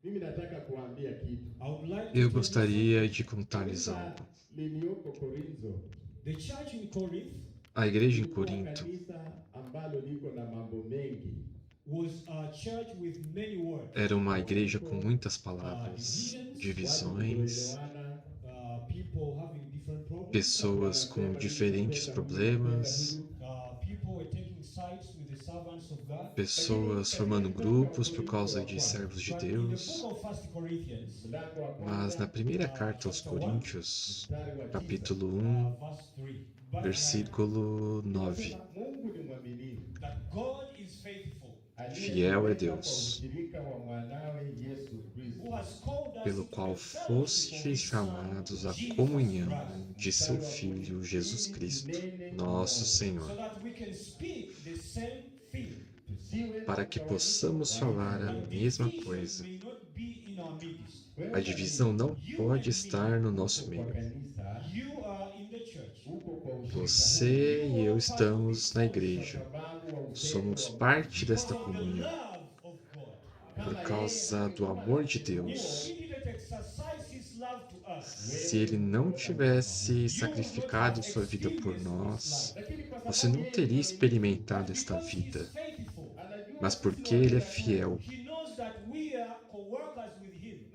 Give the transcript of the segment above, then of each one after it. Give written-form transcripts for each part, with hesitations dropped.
Mimi nataka kuambia kitu. I would like to Eu tell you gostaria de contar-lhes Kanisa algo. lilioko Korintho the church in Corinth A igreja em lilikuwa Corinto kanisa ambalo liko na mambo mengi. was a church with many words. era uma igreja com muitas palavras, divisões, Kuelewana, People having different problems. pessoas com diferentes problemas, People were taking sides with the servants of God. pessoas formando grupos por causa de servos de But in the Deus. book of 1 Corinthians, mlango wa Mas na kwanza, primeira carta aos Coríntios, mstari wa 9, capítulo 1, verse 3, but versículo 9, Mungu ni mwaminifu. that God is faithful, Fiel é Deus, Ushirika wa mwanawe Yesu Kristo. who has called us pelo into qual the fellowship of fostes his Son, chamados à Jesus comunhão Christ, de seu Filho Jesus Cristo, nosso so Senhor, that we can speak the same thing. Tusiwe para que possamos falar a mesma Divisions coisa. may not be in our midst. A divisão não pode estar no nosso kwa meio. kanisa, You are in the church. uko kwa ushirika Você e eu estamos na huu, igreja. kwa sababu wa upendo Somos wa parte desta For the comunhão love of God. por causa do amor de Deus. He didn't exercise his love to us. Se ele não tivesse sacrificado sua vida por nós, você não teria experimentado esta Because he vida. is faithful. Mas porque ele é fiel, He knows that we are co-workers with him.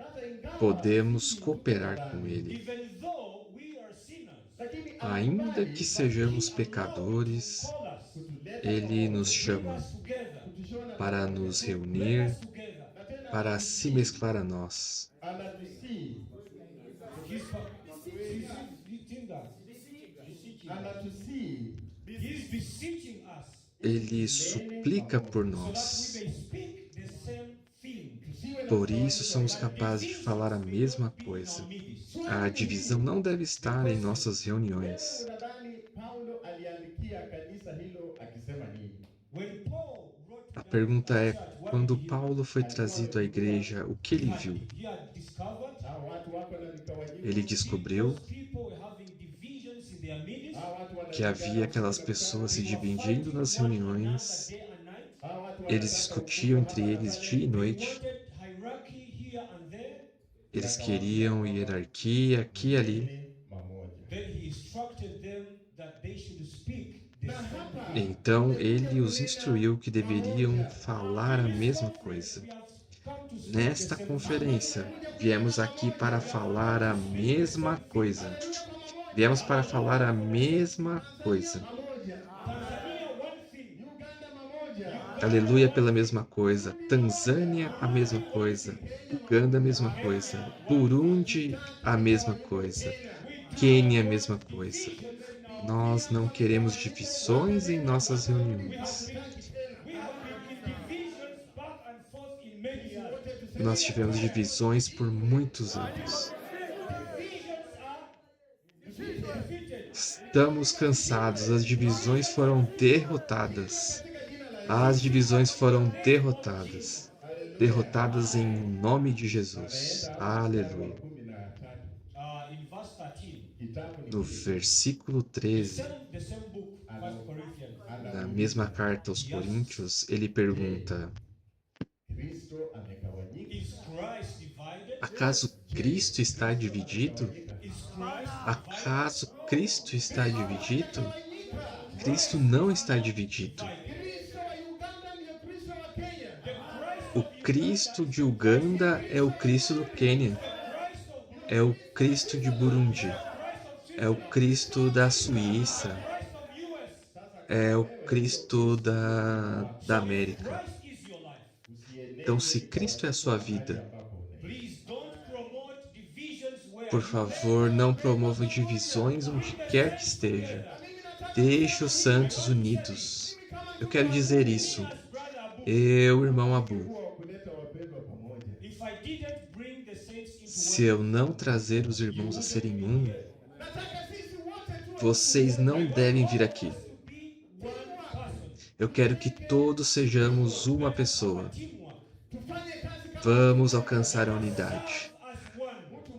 podemos cooperar com ele. Even though we are sinners. Ainda que sejamos pecadores, Call us. ele nos Bring chama us together. para nos Bring reunir, us together. para se mesclar a nós. Anatusihi, He's beseeching us. anatusihi He's beseeching us. Ele suplica por So that nós. we may speak the same thing. Por isso somos capazes de falar a mesma coisa. A divisão não deve estar em nossas reuniões. unadhani Paulo aliandikia kanisa hilo akisema nini? When Paul wrote to A the pergunta é, church, what quando did he- Paulo foi trazido à igreja, o que ele viu? he had discovered Hao watu wako na mikawanyiko. Ele descobriu those people were having divisions in their midst. Hao watu que havia aquelas pessoas se dividindo nas reuniões, Day and night. Hao watu eles wanataka discutiam entre eles dia e They noite, wanted hierarchy here and there. eles queriam hierarquia aqui e ali. kuamini mamoja. Then he instructed them that they should speak the Na same hapa thing. Então ele os instruiu que deveriam falar a mesma coisa. We have come to speak Nesta the same conferência, viemos aqui para falar a mesma coisa. Viemos para falar a mesma coisa. mamoja, Tanzania, one thing. Uganda mamoja, Aleluia pela mesma coisa. Tanzânia, a mesma coisa. Uganda, a mesma coisa. Burundi, a mesma coisa. Quênia, a mesma coisa. Nós não queremos divisões em nossas reuniões. We have been in divisions back and forth in many years. Nós tivemos divisões por muitos anos. Divisions are defeated. Estamos cansados, as divisões foram derrotadas. As divisões foram derrotadas. Derrotadas em nome de Jesus. Aleluia. 13. In verse 13, Kitabu No versículo 13, the same book, 1 Corinthians. na mesma carta aos Coríntios, ele pergunta: Kristo amegawanyika. Is Christ divided? acaso Cristo está dividido? Is Christ divided? Acaso Cristo está dividido? Cristo não está dividido. Kristo wa Uganda ndio Kristo wa Kenya. The Christ O Cristo de Uganda é o Cristo do Quênia, Christ of Burundi, é o Cristo de Burundi, Christ of Finland, é o Cristo da Suíça, Christ of US. é o Cristo da América. Christ is your life. Então, se Cristo é a sua vida, Ambapo unaenda. Please don't promote divisions where por favor, não promova divisões onde quer que esteja. Deixe os santos unidos. Eu quero dizer isso. as brother Abu, Eu, irmão Abu, Kuwa kuleta wapendwa pamoja. if I didn't bring the saints into se eu não trazer os irmãos a serem um, Nataka sisi wote tuwe vocês não devem vir aqui. to be one person, Eu quero que todos sejamos uma pessoa. teamwork, tufanye kazi kama Vamos alcançar a unidade. as one,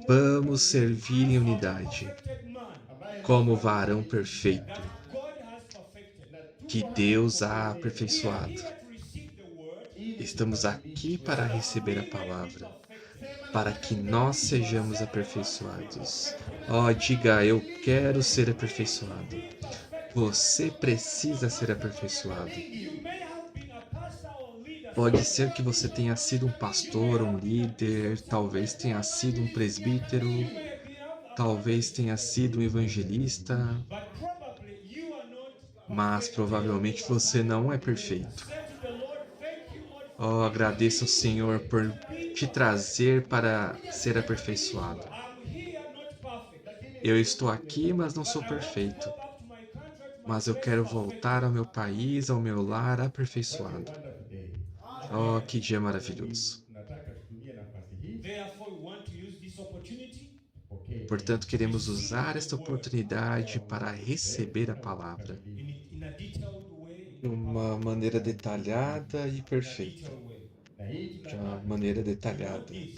Vamos servir em unidade, perfected man ambaye como o varão perfeito that God has perfected. que Deus há aperfeiçoado, Here to receive the word, Estamos aqui para receber a palavra, para que nós sejamos aperfeiçoados. Oh, diga, eu quero ser aperfeiçoado. Você precisa ser aperfeiçoado. You may have been a pastor or leader. Pode ser que você tenha sido um pastor, um líder, talvez tenha sido um presbítero, You may have been a talvez tenha sido um evangelista, but probably you are not. mas provavelmente você não é perfeito. Say to the Lord, thank you, Lord, Oh, agradeça ao Senhor por te trazer para ser aperfeiçoado. I'm here not perfect. Eu estou aqui, mas não sou I want to perfeito. go back to my country, to my Mas eu place quero perfect. voltar ao meu país, ao meu lar aperfeiçoado. Wonderful day. Oh, que dia maravilhoso. Nataka tutumie nafasi hii Therefore, we want to use this opportunity tupokee Portanto, queremos usar esta oportunidade para receber a palavra in a detailed way. de uma maneira detalhada e perfeita. Detailed way. na hii De uma tunataka maneira detalhada. This,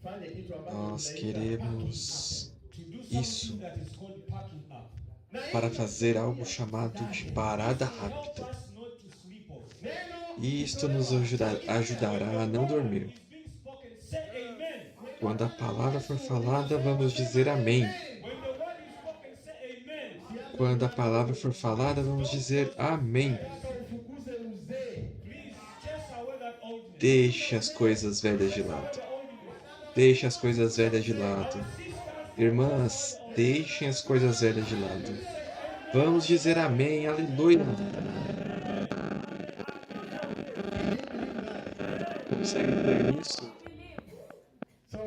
fanye kitu ambacho Nós tunaita queremos to do isso something that is called packing up. na hii para fazer algo chamado de parada Help rápida. us not to sleep off. neno E isto nos ajudará a não dormir. It's being spoken, say amen. Quando a palavra for falada, vamos dizer amém. When the word is spoken, say amen. Quando a palavra for falada, vamos dizer amém. nataka ufukuze uzee. Please chase away that oldness. Deixe as coisas velhas de lado. Deixe as coisas velhas de lado. Irmãs, deixem as coisas velhas de lado. Vamos dizer amém, aleluia. Consegue ler isso? So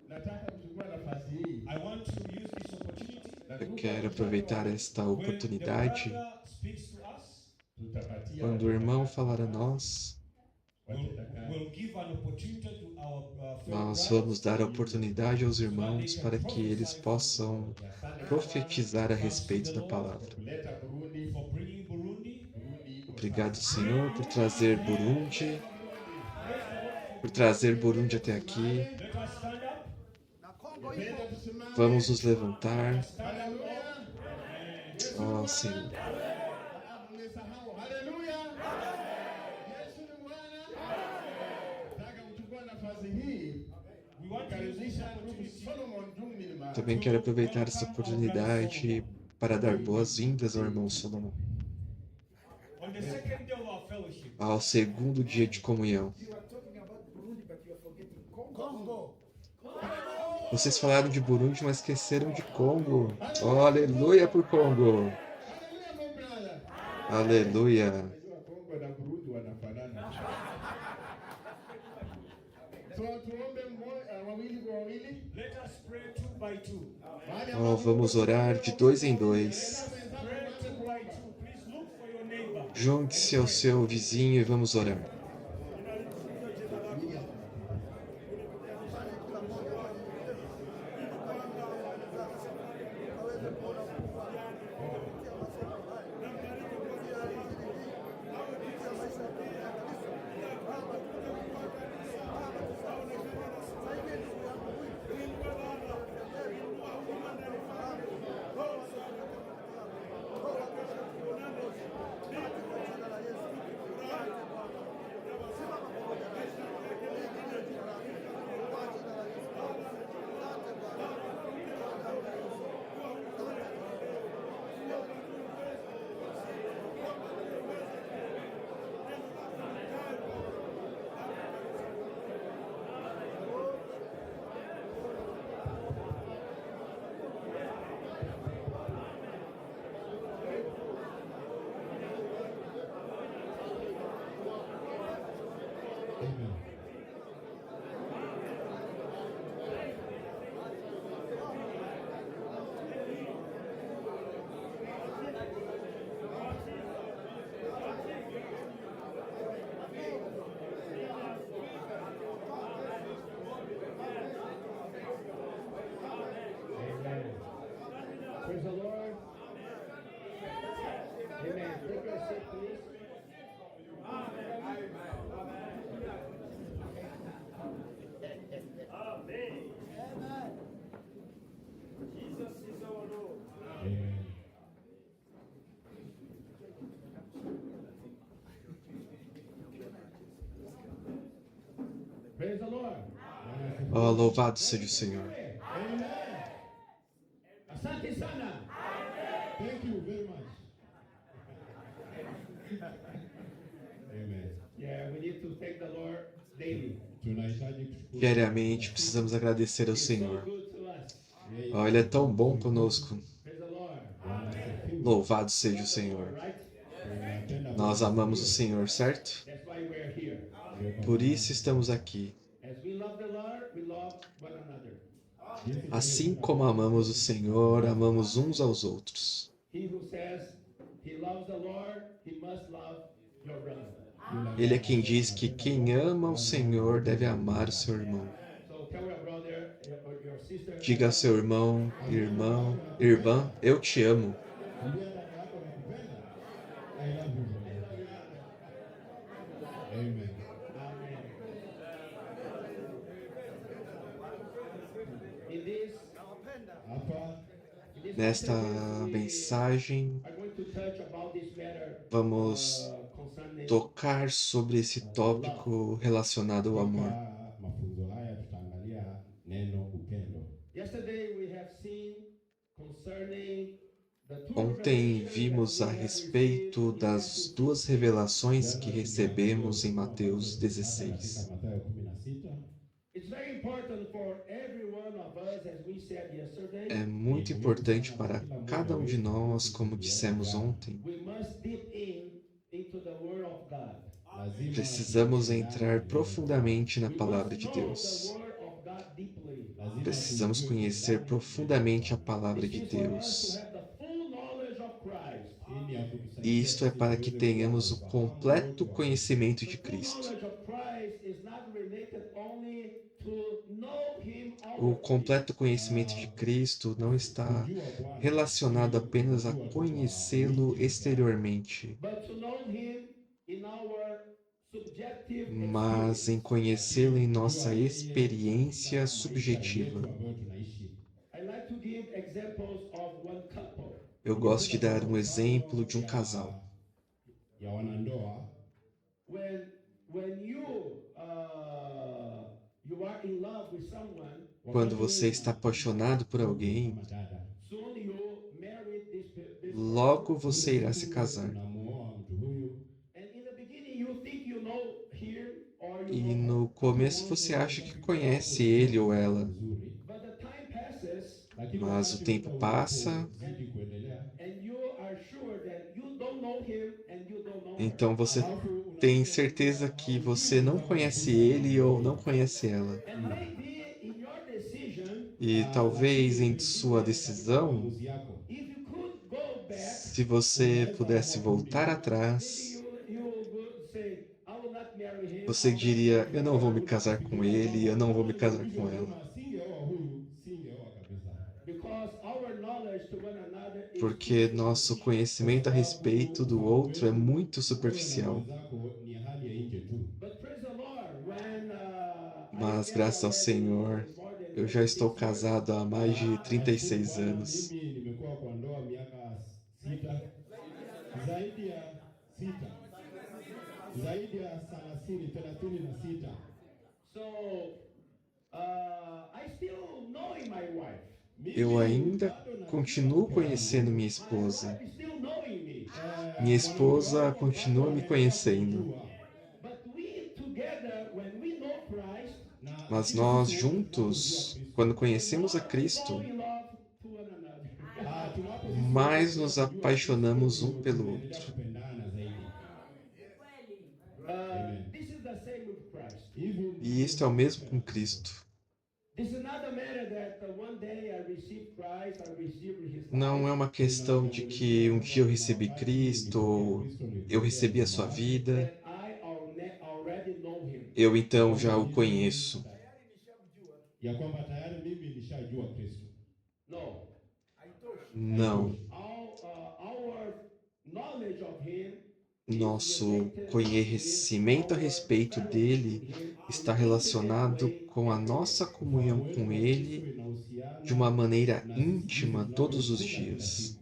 nataka kuchukua nafasi hii I want to use this opportunity. Eu quero aproveitar esta When the oportunidade. brother speaks to us, tutapatia Quando o irmão falar a nós, watendakazi we'll give an opportunity to our fellow nós brothers vamos dar a oportunidade aos irmãos para que eles possam profetizar a respeito da palavra. kuleta Burundi for bringing Burundi. Obrigado, Senhor, por trazer Burundi, até aqui. Let us stand up. Penda tusimame. Vamos nos levantar. Haleluya. Ó, Senhor. Mmesahau. Haleluya. Yesu ni Bwana. Nataka kuchukua nafasi hii We want to use this kukaribisha ndugu opportunity Solomon Jungmilma. Também quero aproveitar essa oportunidade para dar boas-vindas ao irmão Solomon, on the second day of our fellowship. ao segundo dia de comunhão. Vocês falaram de Burundi, mas esqueceram de Congo. Oh, aleluia por Congo. Haleluya, my brother. Aleluia. Najua Kongo na Burundi wanafanana. So tuombe wawili kwa wawili. Let us pray two by two. Wale Oh, vamos orar de dois em dois. Pray two by two. Please look for your neighbor. Junte-se ao seu vizinho e vamos orar. Praise the Lord. Oh, louvado seja o Senhor. Amen. Asante sana. Thank you very much. Amen. Yeah, we need to thank the Lord daily. Tunahitaji kushukuru. Diariamente precisamos agradecer ao He's so Senhor. good to us. Oh, Ele é tão bom conosco. Praise the Lord. Bwana asifiwe. Louvado seja o Senhor. Right? Tunapenda Nós Bwana. amamos o Senhor, certo? That's why we're here. Por isso estamos aqui. As we love the Lord, we love one another. Assim como amamos o Senhor, amamos uns aos outros. He who says he loves the Lord, he must love your brother. Ele é quem diz que quem ama o Senhor deve amar o seu irmão. So tell your brother or your sister. Diga ao seu irmão, irmã, eu te amo. Amen. In this, Nesta mensagem, I'm going to touch about this matter. vamos Concerning tocar sobre esse tópico relacionado ao amor. mafunzo haya tutaangalia neno upendo. Yesterday we have seen concerning the two Ontem revelations vimos that a we have respeito received in das Matthew. duas revelações que recebemos em Mateus 16. Mathayo 16. It's very important for every one of us, as we said yesterday. É muito importante para cada um de nós, como dissemos ontem. We must dip into the Word of God. Precisamos entrar profundamente na palavra de Deus. Precisamos conhecer profundamente a palavra de Deus. E isto é para que tenhamos o completo conhecimento de Cristo. O completo conhecimento de Cristo não está relacionado apenas a conhecê-lo exteriormente, mas em conhecê-lo em nossa experiência subjetiva. Eu gosto de dar um exemplo de um casal. Quando você está apaixonado por alguém, logo você irá se casar. E no começo você acha que conhece ele ou ela, mas o tempo passa, então você tem certeza que você não conhece ele ou não conhece ela. E talvez em sua decisão, se você pudesse voltar atrás, você diria, eu não vou me casar com ele, eu não vou me casar com ela. Porque nosso conhecimento a respeito do outro é muito superficial. Mas graças ao Senhor, eu já estou casado há mais de 36 anos. Eu ainda continuo conhecendo minha esposa. Minha esposa continua me conhecendo. Mas nós juntos, quando conhecemos a Cristo, mais nos apaixonamos um pelo outro. E isto é o mesmo com Cristo. Não é uma questão de que um dia eu recebi Cristo, ou eu recebi a sua vida, eu então já o conheço. Não. Nosso conhecimento a respeito dele está relacionado com a nossa comunhão com ele de uma maneira íntima todos os dias.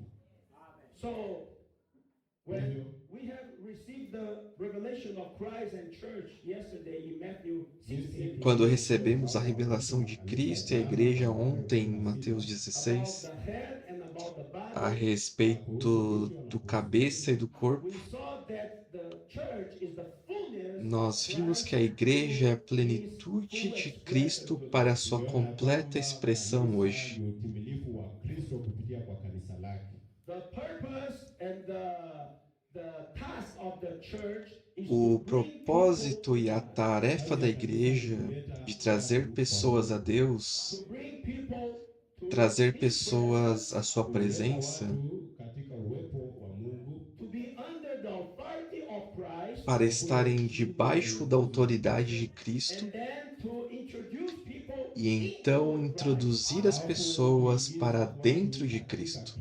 Quando recebemos a revelação de Cristo e a igreja ontem, em Mateus 16, a respeito do cabeça e do corpo, nós vimos que a igreja é a plenitude de Cristo para a sua completa expressão hoje. Ni utimilifu wa Kristo kupitia kwa kanisa lake. O propósito e a tarefa da igreja de trazer pessoas a Deus, trazer pessoas à sua presença, Katika uwepo wa Mungu, para estarem debaixo da autoridade de Cristo e então introduzir as pessoas para dentro de Cristo.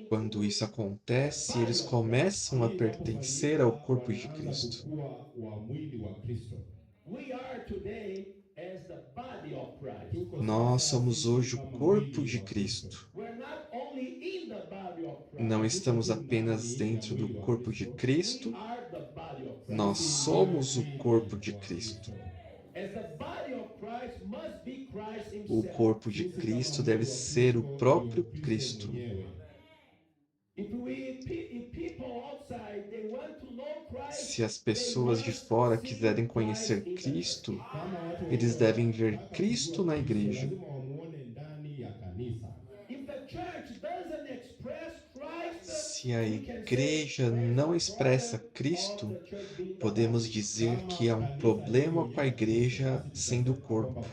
Quando isso acontece, eles começam a pertencer ao corpo de Cristo. wa mwili wa Kristo. Nós somos hoje o corpo de Cristo. Não estamos apenas dentro do corpo de Cristo, nós somos o corpo de Cristo. O corpo de Cristo deve ser o próprio Cristo. Se as pessoas de fora quiserem conhecer Cristo, eles devem ver Cristo na igreja. Se a igreja não expressa Cristo, podemos dizer que há um problema com a igreja sendo o corpo.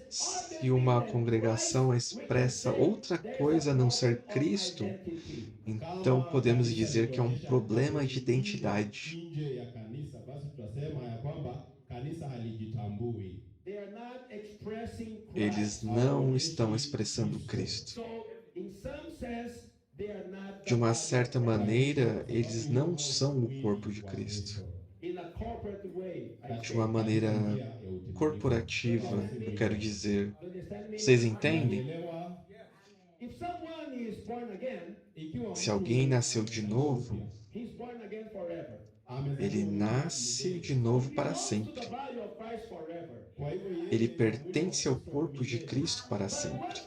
Se uma congregação expressa outra coisa a não ser Cristo, então podemos dizer que é um problema de identidade. Eles não estão expressando Cristo. De uma certa maneira, eles não são o corpo de Cristo. De uma maneira corporativa, eu quero dizer. Vocês entendem? Se alguém nasceu de novo, ele nasce de novo para sempre. Ele pertence ao corpo de Cristo para sempre.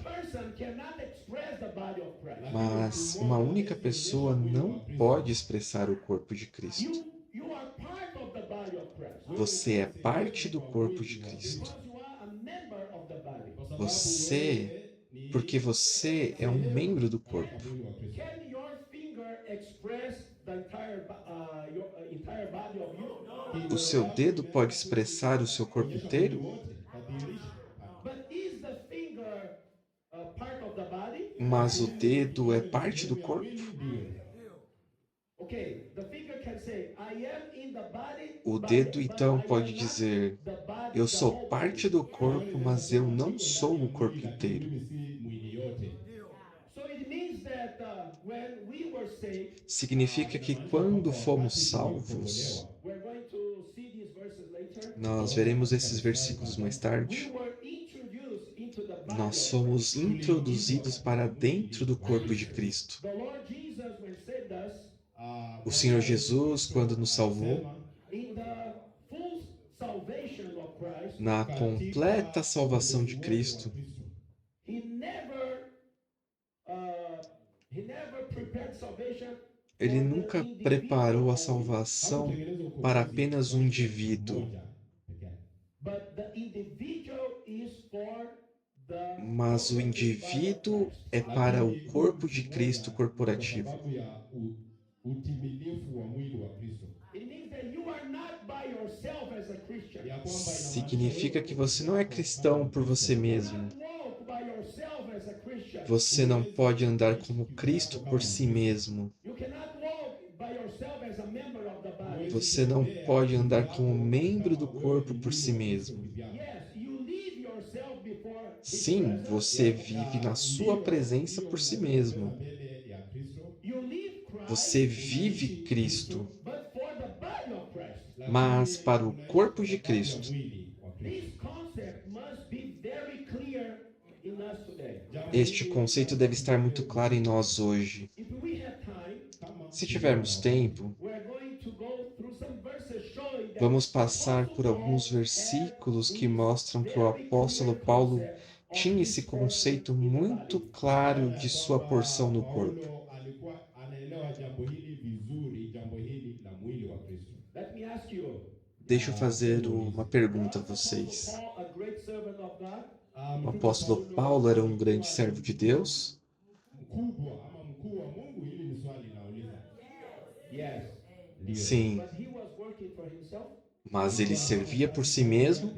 Mas uma única pessoa não pode expressar o corpo de Cristo. Você é parte do corpo de Cristo. Porque você é um membro do corpo. O seu dedo pode expressar o seu corpo inteiro? Mas o dedo é parte do corpo? O dedo então pode dizer: eu sou parte do corpo, mas eu não sou o corpo inteiro. Significa que quando fomos salvos, nós veremos esses versículos mais tarde, nós fomos introduzidos para dentro do corpo de Cristo. O Senhor Jesus, quando nos salvou, na completa salvação de Cristo, Ele nunca preparou a salvação para apenas um indivíduo, mas o indivíduo é para o corpo de Cristo corporativo. Significa que você não é cristão por você mesmo. Você não pode andar como Cristo por si mesmo. Você não pode andar como membro do corpo por si mesmo. Sim, você vive na sua presença por si mesmo. Você vive Cristo, mas para o corpo de Cristo. Este conceito deve estar muito claro em nós hoje. If we have time, Se tivermos tempo, we are going to go through some verses showing that vamos passar por alguns Apostle Paul versículos que had mostram que o very apóstolo clear Paulo concept of tinha his esse portion conceito in the muito body. claro de sua porção no corpo. Paulo alikuwa anaelewa jambo hili vizuri, jambo hili la mwili wa Kristo. Let me ask you. Deixa eu fazer uma pergunta a vocês. Paul, a great servant of God? O apóstolo Paulo era um grande servo de Deus? Mkubwa ama mkuu wa Mungu, hili ni swali nauliza. Yes. Ndio. Sim, But he was working for himself. mas ele servia por si mesmo?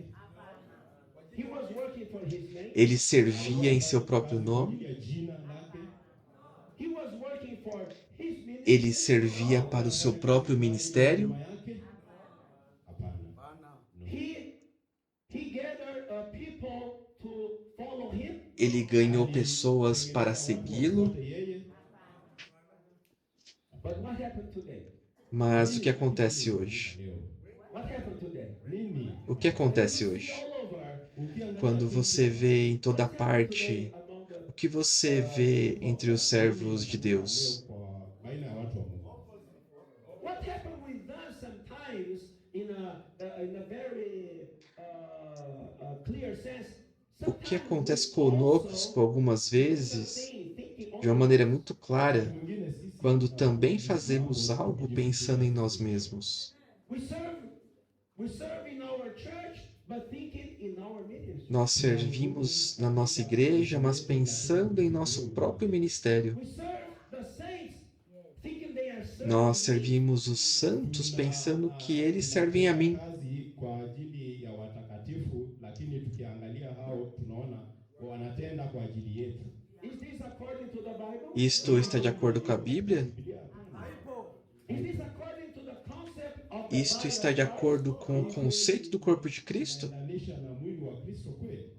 He was working for his name. Ele servia em seu próprio nome? Jina lake. He was working for his ministry. Ele servia para o seu próprio ministério? Hapana. He gathered people to follow him. Ele ganhou pessoas para segui-lo? But what happened today? Mas o que acontece hoje? What happened today? O que acontece hoje? All over. Quando você vê em toda parte, Among the o que você vê entre os servos de Deus? What happened with us sometimes in a very clear sense? O que acontece conosco algumas vezes, de uma maneira muito clara, quando também fazemos algo pensando em nós mesmos? We serve in our church, but thinking in our ministry. Nós servimos na nossa igreja, mas pensando em nosso próprio ministério. We serve the saints, thinking they are serving. Nós servimos os santos pensando que eles servem a mim. Kwa ajili ya watakatifu, lakini tukiangalia hao tunaona wanatenda kwa ajili yetu. Is this according to the Bible? Isto está de acordo com a Bíblia? Is this according to the concept of the Isto está de acordo com o conceito do corpo de Cristo? Inalinganisha na mwili wa Kristo kweli?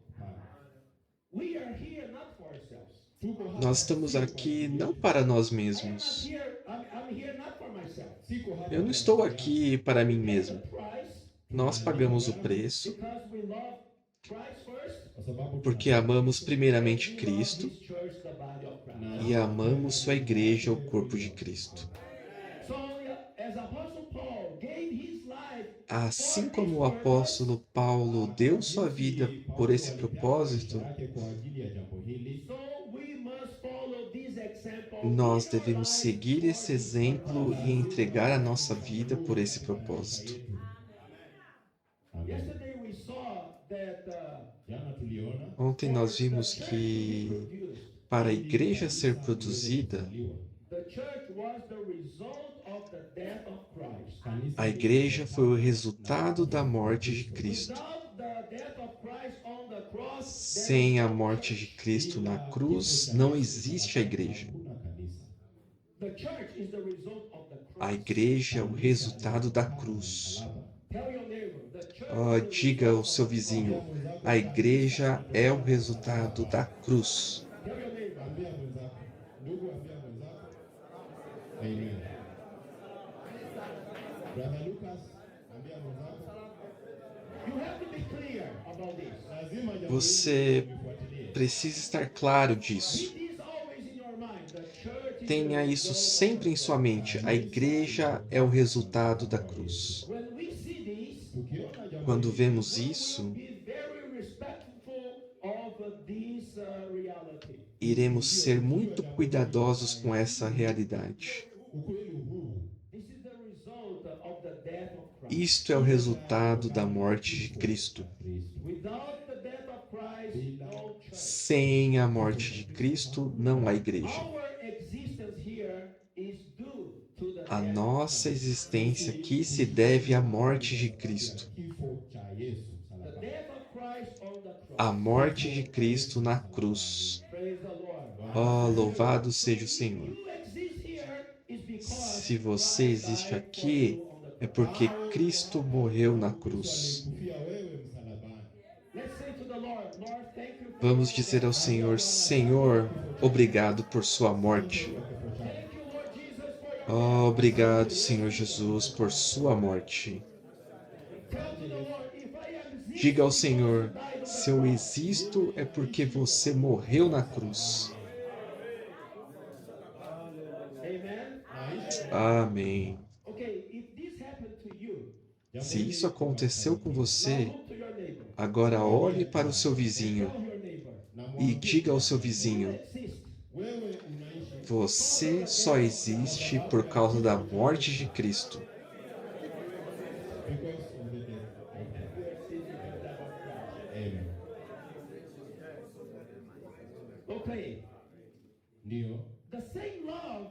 We are here not for ourselves. Nós estamos aqui não para nós mesmos. I'm here not for myself. Eu não estou aqui para mim mesmo. Price, Nós pagamos o preço because we love Christ first. porque amamos primeiramente Cristo His church, the body of Christ. e amamos sua igreja, o corpo de Cristo. So, as Apostle Paul gave his life, Assim como o apóstolo Paulo deu sua vida por esse propósito, so we must follow this example. nós devemos seguir esse exemplo e entregar a nossa vida por esse propósito. Yesterday we saw that Ontem nós vimos que para a igreja ser produzida, the church was the result of the death of Christ. a igreja foi o resultado da morte de Cristo. Without the death of Christ on the cross, Sem a morte de Cristo na cruz, não existe a igreja. the church is the result of the A cross. igreja é o resultado da cruz. Tell your neighbor, the church Diga ao seu vizinho, a igreja é o resultado da cruz. Tell your neighbor. Amen. Brother Lucas, ambia mwenzako. You have to be clear about this. Lazima jambo Você hili ufuatilie. precisa estar claro disso. Keep this always in your mind. The church is Tenha the isso result sempre em sua mente. A igreja é o resultado da cruz. When we see this, Tukiona jambo Quando vemos isso, be very respectful of this reality. iremos ser muito cuidadosos com essa realidade. ukweli huu, This is the result of the death of Christ. Isto é o resultado da morte de Cristo. Without the death of Christ, no church. Sem a morte de Cristo, não há igreja. Our existence here is due to the A death nossa existência aqui se deve à morte de Cristo. kifo cha Yesu the msalabani. death of Christ on the cross. A morte de Cristo na cruz. Praise the Lord. Oh, louvado seja o Senhor. You exist here is because Se você existe aqui, é porque Cristo morreu na cruz. Kufia wewe msalabani. let's say to the Lord, Lord, thank you for Vamos dizer ao Senhor, Senhor, obrigado por sua morte. thank you, Lord Jesus, for your Oh, obrigado, Senhor Jesus, por sua morte. tell to the Lord, if I exist Diga ao Senhor, by Se eu existo, é porque você morreu na cruz. Naishi. Amém. Okay, if this happened to you, Se isso aconteceu com now você, look to your neighbor. agora olhe para o seu vizinho Tell your neighbor. e diga ao seu vizinho: Exist. Wewe unaishi você só existe por causa da morte de Cristo. because of the death of Christ. Amen. Okay. Ndio. The same love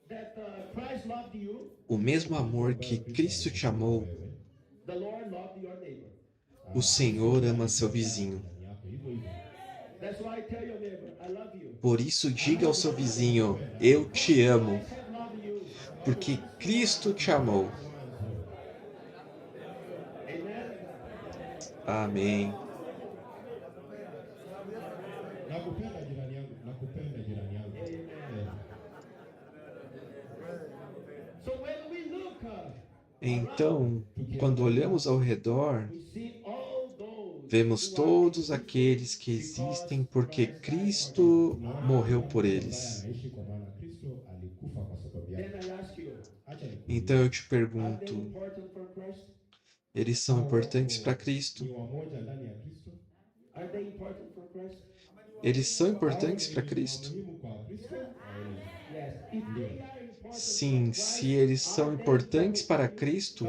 that Christ loved you, O mesmo amor que Cristo te amou, the Lord loved your neighbor. o Senhor ama seu vizinho. That's why I tell your neighbor, I love you. Por isso, diga ao seu vizinho: eu te amo, Christ has loved you. porque Cristo te amou. Amen. Amém. Nakupenda jirani yangu, nakupenda jirani yangu. So when we look, Então, quando olhamos ao redor, we see all those vemos todos aqueles que existem porque Cristo morreu por eles. anaishi kwa maana Kristo alikufa kwa sababu yake. Then I ask you, acha nikuulize, Então eu te are they pergunto, important for Christ? eles são importantes para Cristo? Ni wamoja ndani ya Kristo? Are they important for Christ? Eles são importantes para Cristo? Muhimu kwa Kristo? Yes. If they are important Sim, se eles são importantes para Cristo,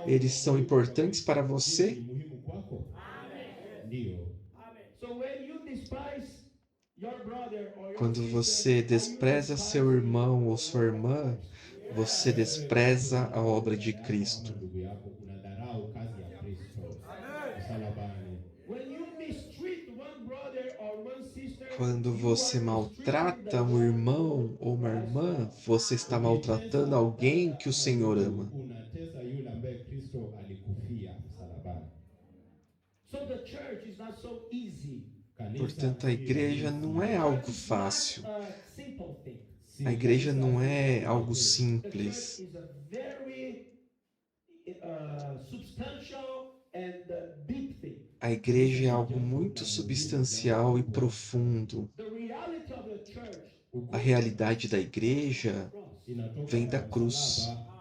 eles são importantes para ni você? muhimu kwako? Ndio. So when you despise your brother or your Quando sister, você despreza seu irmão ou sua irmã, você despreza a obra de Cristo. kama ndugu yako unadharau kazi ya Kristo msalabani. When you mistreat one brother or one sister, Quando você maltrata um irmão ou uma irmã, você está maltratando alguém que o Senhor ama. unatesa yule ambaye Kristo alikufia msalabani. So the church is not so easy. Portanto, a igreja não é algo fácil. A simple thing. A igreja não é algo The simples. church is a very substantial and deep thing. A igreja é algo muito substancial e profundo. The reality of the church A realidade da igreja inatoka vem da kwa cruz. msalaba.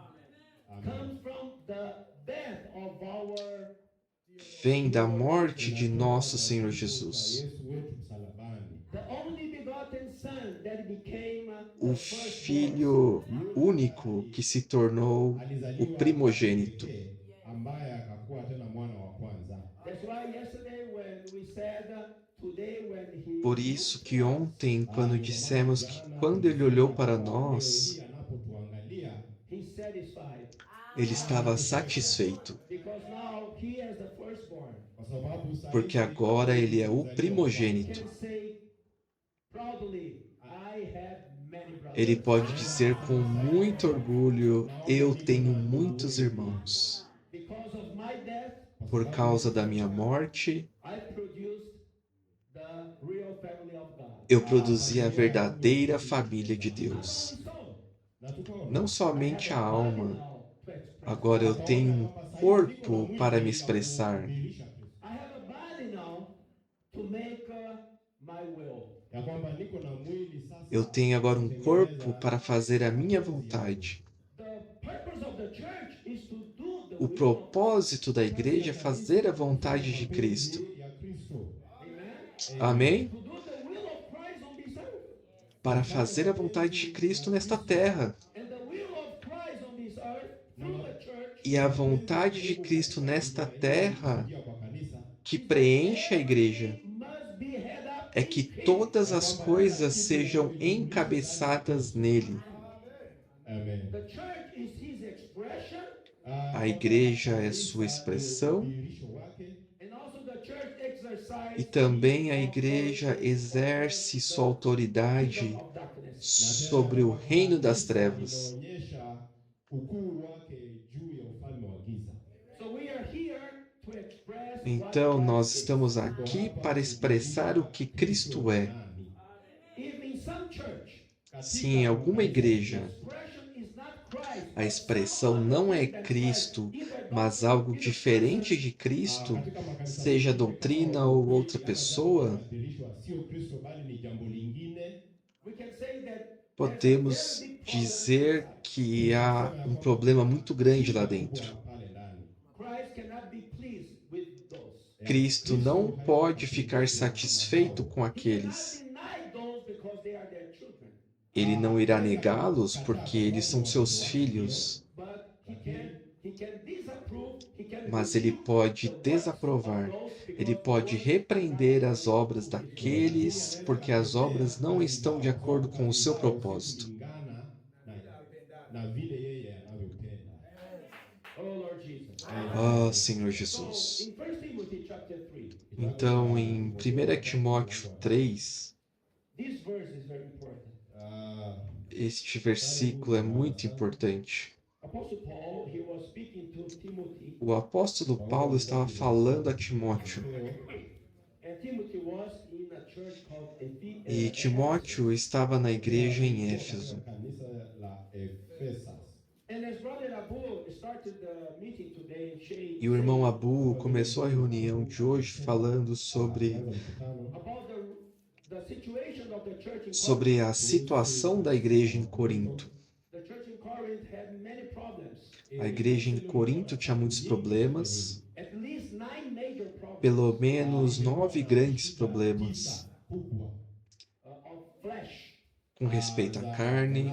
Comes from the death of our Vem da morte de nosso Senhor Jesus. Yesu wetu msalabani. The only begotten son that became O Filho único que se tornou o primogênito. ambaye akakuwa tena mwana wa kwanza. That's why yesterday when we said today when he Por isso que ontem, quando dissemos que quando ele olhou para nós, anapotuangalia he's satisfied ele estava satisfeito, because now he is the firstborn. Kwa sababu sasa porque agora ele é o primogênito. can say proudly I have many brothers. Ele pode dizer com muito orgulho: eu tenho muitos irmãos. Because of my death Por causa da minha morte, I produced the real family of God. eu produzi a verdadeira família de Deus. So, Não somente a alma. Agora eu tenho um corpo para me expressar. I have a body now to make my will. Ya kwamba niko na mwili sasa. Eu tenho agora um corpo para fazer a minha vontade. The purpose of the church is to do the O propósito da igreja é fazer a vontade de Cristo. ya Kristo. Amém? To do the will of Christ on this earth. Para fazer a vontade de Cristo nesta terra. And the will of Christ on this earth through the church E a vontade de Cristo nesta terra Pia kwa kanisa que preenche a igreja must be head up é que todas as coisas sejam encabeçadas nele. Amen. The church is his expression A igreja é sua expressão udhihirisho wake and also the church exercise e também a igreja exerce sua autoridade of darkness. sobre o reino das trevas. inaonyesha ukuu wake juu ya ufalme wa giza. So we are here to express Então nós estamos aqui para expressar o que Cristo é. If in some church Se em alguma igreja expression is not A expressão não é Cristo, mas algo diferente de Cristo, katika makanisa seja mengine doutrina au ou outra wengi pessoa, wanabadilishwa, sio Kristo bali ni jambo lingine. We can say that there's a very podemos big problem dizer inside. que há um problema muito grande lá Shida dentro. kubwa pale ndani. Christ cannot be pleased with those. Cristo não Kristo pode hawezi ficar kupendezwa na satisfeito hao. com He cannot aqueles. deny those because they are their children. Ele não irá Hawezi negá-los kukataa porque kwa eles são sababu seus watoto wake, filhos, But he can disapprove, he can mas ele rebuke pode the works desaprovar, of those because ele pode those are repreender not as obras according to his daqueles porque as obras não estão de acordo com o seu zao si propósito. kulingana na vile yeye anavyopenda. will. Oh Lord Jesus. Ah, Senhor So Jesus. in 1 Timothy chapter 3, Então, em 1 Timóteo 3, this verse is very important. Ah, este versículo é muito importante. Apostle Paul, he was speaking to Timothy, O apóstolo Paulo estava falando a Timóteo, and Timothy was in a church called e Timóteo estava na igreja em Éfeso. kanisa la Efesas. And as Brother Abu started the meeting today and E o irmão Abu começou a reunião de hoje falando sobre about the situation of the church in sobre a situação da igreja em Corinto. The church in Corinth had many problems. A igreja em Corinto tinha muitos problemas, At least 9 major problems pelo menos 9 grandes problemas kubwa of flesh. com respeito à carne,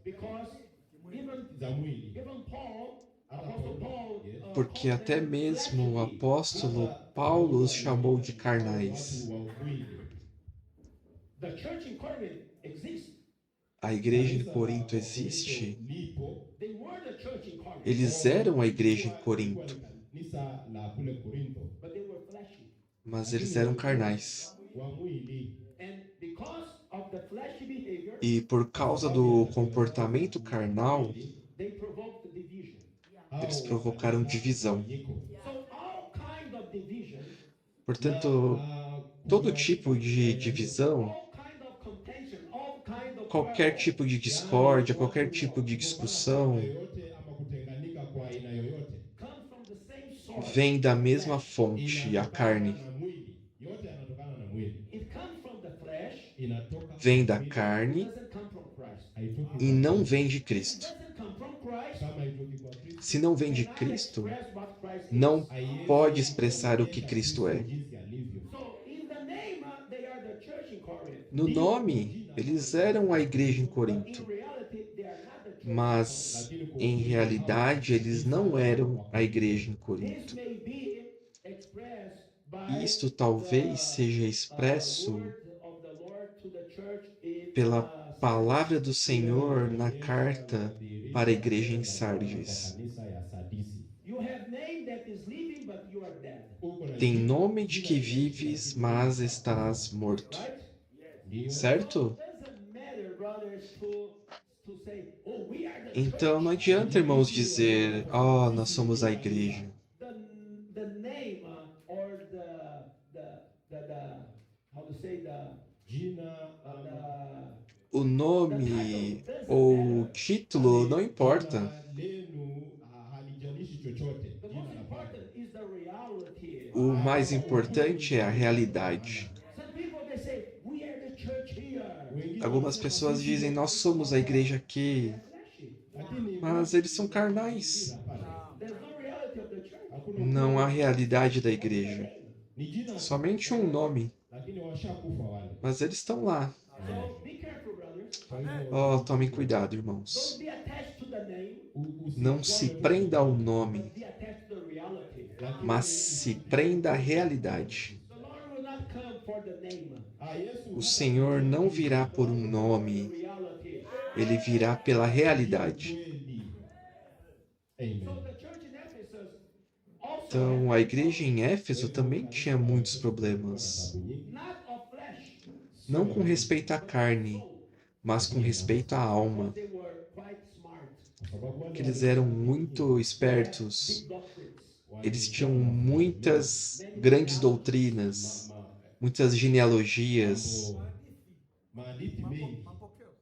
Because even za mwili. Paul, Apostle Paul, porque até mesmo o apóstolo Paulo os chamou de carnais. Watu wa mwili. the church in Corinth exists. A igreja em Corinto existe, Lipo, They were the church in Corinth, eles eram a igreja em Corinto, kanisa la kule Korinto, but they were fleshy. mas eles eram carnais. wa mwili. And because of the fleshy behavior, E por causa do comportamento carnal, they provoked division. eles provocaram divisão. So all kind of division, Portanto, todo tipo de divisão, all kind of contention, all kind of qualquer quarrel, tipo de discórdia, qualquer tipo de discussão, yoyote ama kutenganika kwa aina yoyote come from the same source. vem da mesma fonte, a carne. na mwili, yote yanatokana na mwili, It comes from the flesh. inatoka Vem da It carne doesn't come from Christ. haitoki e kwa não Kristo. vem de It Cristo. doesn't come from Christ. Kama haitoki kwa Kristo, Se não vem de cannot Cristo, express what Christ is. não haiwezi pode expressar o que kuonyesha Cristo é. jinsi alivyo. So in the name, they are the church in Corinth. No nome, eles eram a igreja em But Corinto, in reality, they are not the church. mas em realidade eles não eram a igreja em This Corinto. may be expressed by Isto talvez seja the expresso word of the Lord to the church in pela palavra do Senhor na carta para a igreja em Sardes. Kanisa ya Sadisi. You have name that is living, but you are dead. Uko na Tem nome de que vives, mas estás morto. Right? ndio Certo? Doesn't matter, brothers, to say, oh, we are the Então não church. adianta, irmãos, dizer, oh, nós somos a igreja. The name or the how to say jina ama O nome ou o título não importa. jina lenu halijalishi chochote. the Jina most la Bwana. important is the reality. O mais importante é a realidade. Some people they say we are the church here. Wengine Algumas wanasema pessoas sisi dizem, nós somos a igreja aqui, Flashy. lakini mas eles são carnais. hapana. There's no reality of the church. Hakuna Não há realidade da igreja. ni jina Somente um nome, lakini washakufa wale. mas eles estão lá. So be careful, brothers. Kwa hivyo Oh, tomem cuidado, irmãos. Don't be attached to the name, Não se prenda ao nome, be attached to the reality. mas se prenda à realidade. The Lord will not come for the name, O Senhor não virá por um nome, reality. ele virá pela realidade. kweli. So Amen. the church in Ephesus also Então, a igreja em Éfeso também tinha muitos problemas. not of flesh, Não com respeito à carne, mas com respeito à alma. they were quite smart, Que eles eram muito espertos. big doctrines. Eles tinham muitas grandes doutrinas, muitas genealogias, maandishi mengi,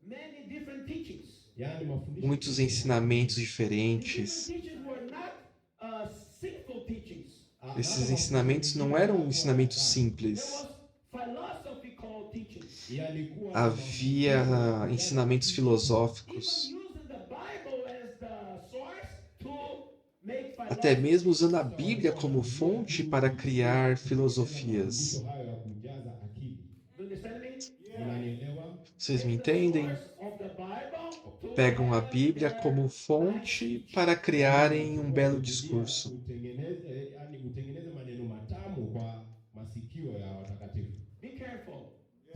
Many different teachings. yaani mafundisho muitos mengi. ensinamentos These diferentes. teachings were not simple teachings. Na Esses hata ensinamentos mafundisho não eram mengine ensinamentos sana. There simples. was philosophical teachings. Yalikuwa na Havia mafundisho ensinamentos Even filosóficos, using the Bible as the source to make até philosophy. mesmo usando a Bíblia como fonte para criar filosofias. mafundisho hayo ya kujaza akili. Do you understand me? Unanielewa? Vocês me Take the entendem? source of the Bible to Pegam a have Bíblia their como fonte para criarem um belo discurso. Utengeneze maneno matamu kwa masikio ya watakatifu. Be careful.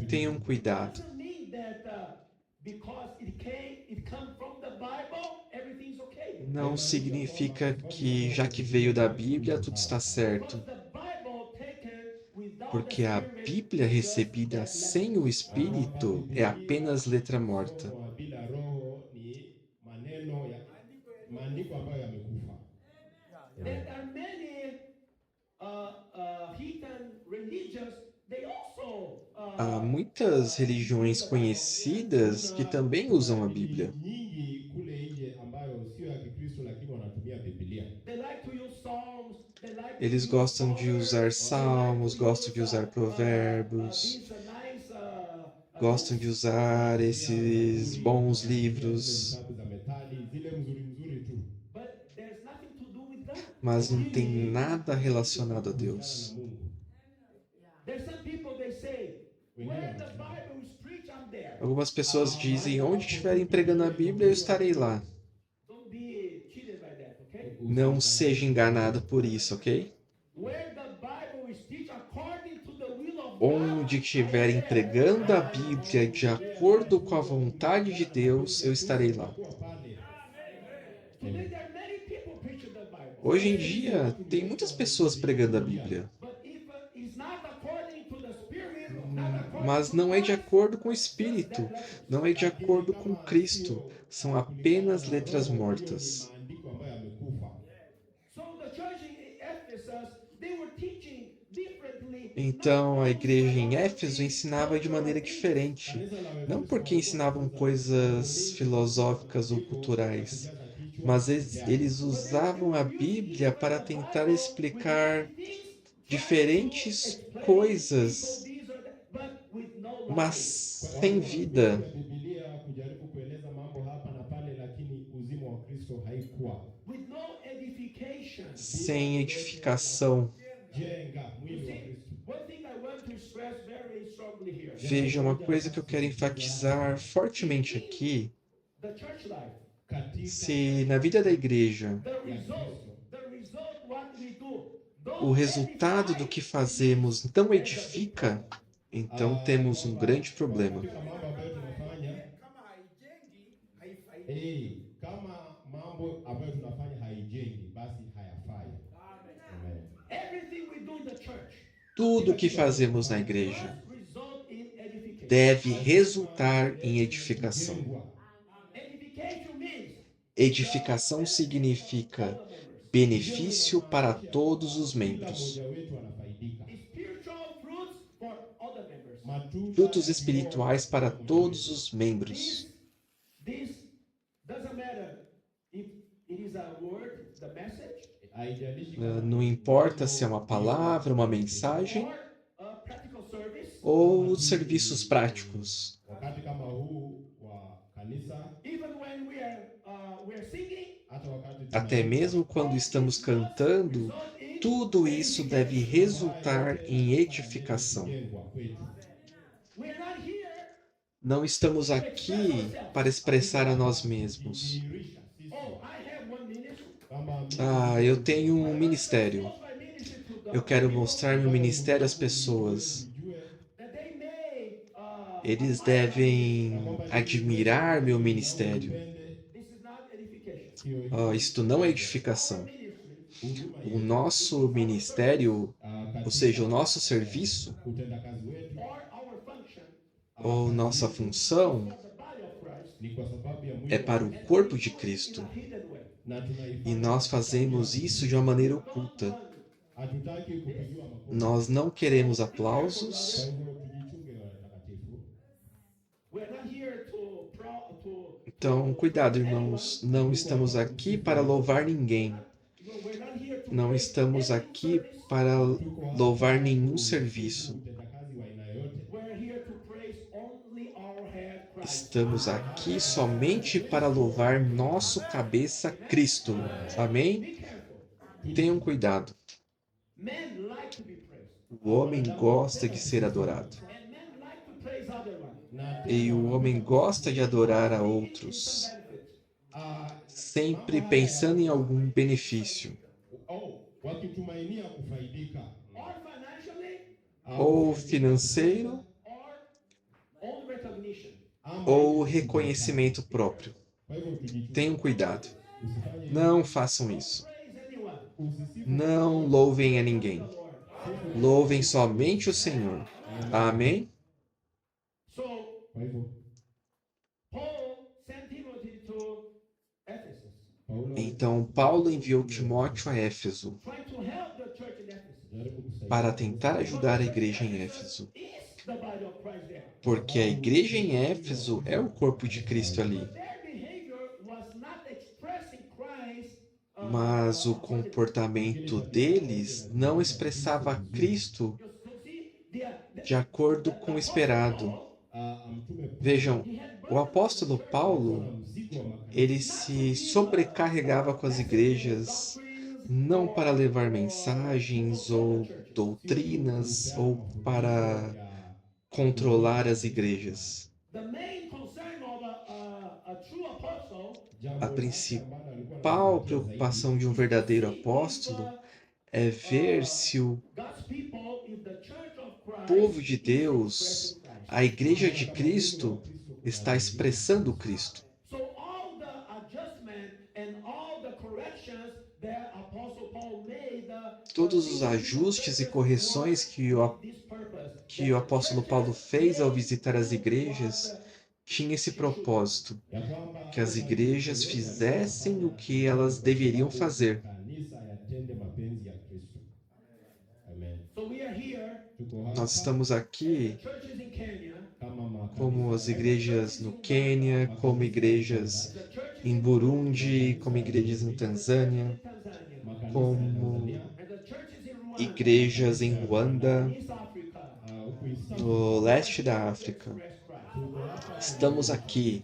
Tenham cuidado. Doesn't mean that because it comes from the Bible, everything's okay. Não significa que, já que veio da Bíblia, tudo está certo. Because the Bible taken without Porque the a Spirit Bíblia is just recebida that sem o Espírito é apenas letra morta. Somo bila roho ni maneno ya maandiko ambayo yamekufa. There are many heathen religions. They also Há muitas religiões conhecidas que também usam a Bíblia. Nyingi kule nje ambayo sio ya Kikristo lakini wanatumia Biblia. they like to use psalms. They like to Eles use gostam de Proverbs, usar or they salmos, like to gostam use, de usar provérbios, these nice, gostam de usar esses bons livros, Vitabu za methali zile mzuri tu. but there's nothing to do with God. mas não tem nada relacionado a Deus. Na Mungu. There's some people they say, Wengine where the wanasema, Bible is preached, I'm there. Algumas pessoas dizem: onde estiverem pregando a Bíblia, eu estarei lá. Don't be cheated by that, okay? Não seja enganado por isso, ok? Where the Bible is preached according to the will of Onde God, estiverem I'm there. pregando a Bíblia de acordo com a vontade de Deus, eu estarei lá. kuwa pale. Today there are many people preaching the Bible. Hoje em dia, tem muitas pessoas pregando a Bíblia, But if it's not according to the Spirit, not according mas to não é de Christ, acordo com o Espírito, não é de acordo com Cristo. São apenas letras mortas. Maandiko ambayo yamekufa. so the church in Ephesus, they were teaching differently. Então, a igreja em Éfeso ensinava de maneira diferente. Não porque ensinavam coisas filosóficas ou culturais, mas eles usavam a Bíblia para tentar explicar diferentes coisas, mas sem vida, Biblia kujaribu kueleza mambo hapa na pale, lakini uzima wa Kristo haikuwa. With no edification. sem edificação. Jenga mwili wa Kristo. One thing I want to stress very strongly here. Veja, uma coisa que eu quero enfatizar fortemente aqui: The church life. Katika se na vida da igreja The result what we do. o resultado do que fazemos não edifica, então temos um grande problema. katika mambo ambayo tunafanya kama mambo ambayo tunafanya haijengi, basi hayafai. Amen. Everything we do in the church Tudo o que fazemos na igreja must result in edification. deve resultar em edificação. Jengwa. Edification means Edificação significa all the members. benefício para todos os Kila membros. mmoja wetu anafaidika. Spiritual fruits for all the members. Matunda Frutos ya espirituais Roho para kwa todos os membros. This doesn't matter if it is a word, the message, Haijalishi kama Não importa se é uma palavra, uma mensagem or a practical service. ou serviços práticos. wakati kama huu wa kanisa, Even when we are singing, hata wakati Até mesmo quando estamos cantando, result in tudo isso deve resultar em edificação. jengwa kwetu. we are not here. Não estamos aqui para expressar a nós mesmos. Kudhihirisha sisi Oh, I have one ministry. kama Eu tenho um ministério. Show my ministry to God. Eu quero mostrar meu ministério às pessoas. tujue That they may, Eles devem admirar meu ministério. this is not edification. hiyo Isto não é edificação. Ministry O nosso ministério, ou seja, o nosso serviço, utendakazi wetu or our function ou nossa função, for the body of Christ ni kwa sababu ya mwili é para o corpo de Cristo. in a hidden way. na tunaifanya. E nós fazemos isso de uma maneira oculta. Hatutaki kupigiwa makofi. Nós não queremos Kwa aplausos, hivyo tujichunge watakatifu. We are not here to Então, cuidado, irmãos. Não estamos aqui para louvar ninguém. we're not here to Não praise estamos any aqui service. para Tuko hapa louvar nenhum kusifu serviço. utendakazi wa aina yote. We're here to praise only our head, Christ. Estamos aqui somente para louvar nosso cabeça Cristo. Amém? Be careful. Tenham cuidado. Men like to be praised. O homem gosta de ser adorado. And men like to praise other one. Na E o homem gosta de adorar a outros, sempre pensando em algum benefício, wakitumainia kufaidika Or financially, ou financeiro, or own recognition. ou reconhecimento próprio. Kwa hivyo tujichunge. Tenham cuidado. Usifanye Não façam isso. Praise anyone. usisifu Não louvem a ninguém. Lord. Louvem somente o Senhor. Amém? So Kwa hivyo Paul sent Timothy to Ephesus, Paulo Então, Paulo enviou Timóteo a Éfeso trying to help the church in Ephesus. jaribu kusaidia para tentar ajudar a igreja em Éfeso. Is the body of Christ there? Porque a igreja em Éfeso é o corpo de Cristo ali. Their behavior was not expressing Christ. Mas o comportamento deles não expressava Cristo de acordo com o esperado. mtume Vejam, o apóstolo Paulo, mzigo wa makanisa ele se sobrecarregava com as igrejas não para levar mensagens ou doutrinas ou para controlar as igrejas. The main concern of a true apostle A principal preocupação de um verdadeiro apóstolo é ver se o God's people, if the church of Christ povo de Deus, a igreja de Cristo, está expressando Cristo. So all the adjustment and all the corrections that Apostle Paul made, Todos os ajustes e correções this purpose. que o apóstolo Paulo fez ao visitar as igrejas tinha esse propósito, que as igrejas fizessem o que elas deveriam fazer. kanisa yatende mapenzi ya Kristo. Amen. So we are here, Tuko hapa Nós estamos aqui churches in Kenya, kama makanisa como as igrejas no Quênia, como igrejas the churches em Burundi, como igrejas em Tanzânia, in Tanzania, makanisa como ya Tanzania, and the churches in Rwanda, igrejas em Ruanda, East Africa, huku isi no leste da África. express Christ. tuko hapa Estamos aqui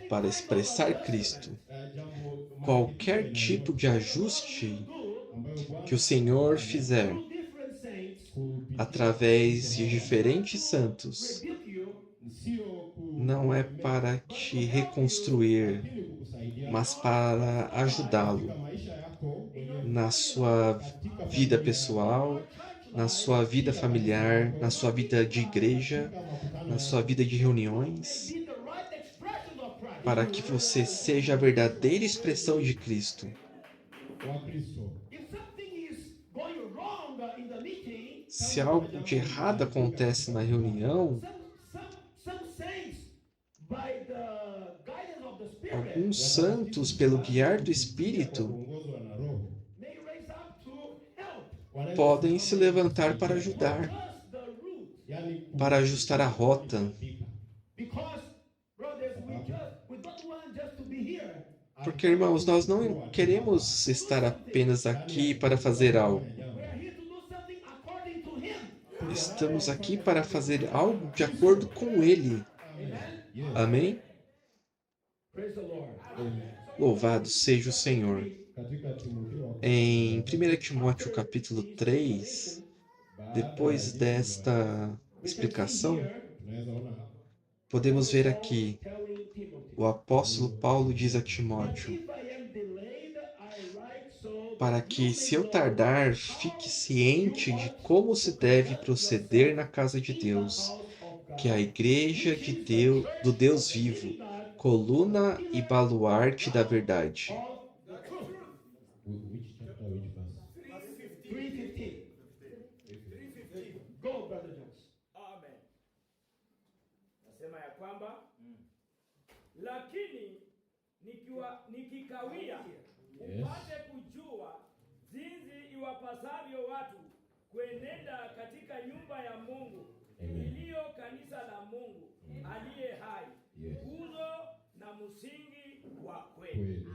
para expressar Cristo. jambo Qualquer tipo de ajuste ambayo Bwana que o Senhor fizer Through different saints, kupitia através de diferentes santos rebuke you, sio ku não é para te reconstruir, lakini kukusaidia mas para ajudá-lo katika maisha yako mwenyewe, na sua vida pessoal, na sua vida familiar, na sua vida de igreja, na sua vida de reuniões, be the right expression of Christ. para que você seja a verdadeira expressão de Cristo. wa Kristo. If something is going wrong in the meeting, Se algo de errado acontece na reunião, some saints, by the guidance of the Spirit, alguns santos, pelo guiar do Espírito, Kuongozwa na Roho may raise up to help. wanaweza podem se levantar para ajudar, Just the root. yani para ajustar a rota. Because, brothers, we don't want just to be here. Porque, irmãos, nós não queremos estar apenas aqui para fazer algo. We are here to do something according to Him. Estamos aqui para fazer algo de acordo com Ele. Amém? Praise the Lord. Louvado seja o Senhor. katika Timotheo Em 1 Timóteo capítulo 3, depois desta explicação, tunaweza ona podemos ver aqui, Telling Timothy. o apóstolo Paulo diz a Timóteo, If I am delayed, I write so para que, se eu tardar, fique ciente de como se deve proceder na casa de Deus, que é a igreja de Deus, do Deus vivo, coluna e baluarte da verdade. of the truth. which chapter which verse 3:15. Go, Brother Jones. Amen. Nasema ya kwamba lakini nikikawia upate kujua jinsi iwapasavyo watu kuenenda katika nyumba ya Mungu Amen. iliyo kanisa la Mungu aliye hai, Yes. nguzo na msingi wa kweli. kweli.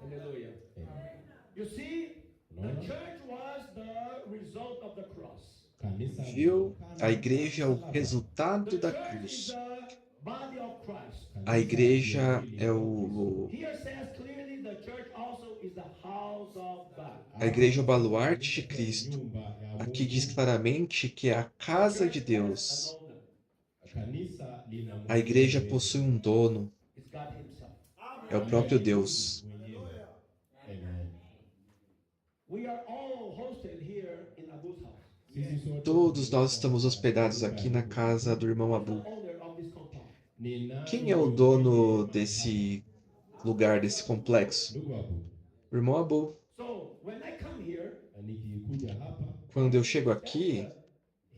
Hallelujah. Amen. You see, the Unaona? church was the result of the cross. Kanisa Viu? A igreja é o The resultado da church is cruz. the body of Christ. A igreja é o... Here says clearly the church also is the house of God. A igreja é o baluarte de Cristo. Aqui diz claramente que é a casa de Deus. Kanisa lina A igreja possui um dono, It's God himself. é o próprio Deus. Amen. We are all hosted here in Abu's house. Sisi sote Todos nós estamos hospedados aqui na casa do irmão Who's Abu. the owner of this compound? Quem é o dono desse lugar, desse complexo? Ndugu Abu, O irmão Abu. So when I come here, nikikuja hapa Quando eu chego aqui,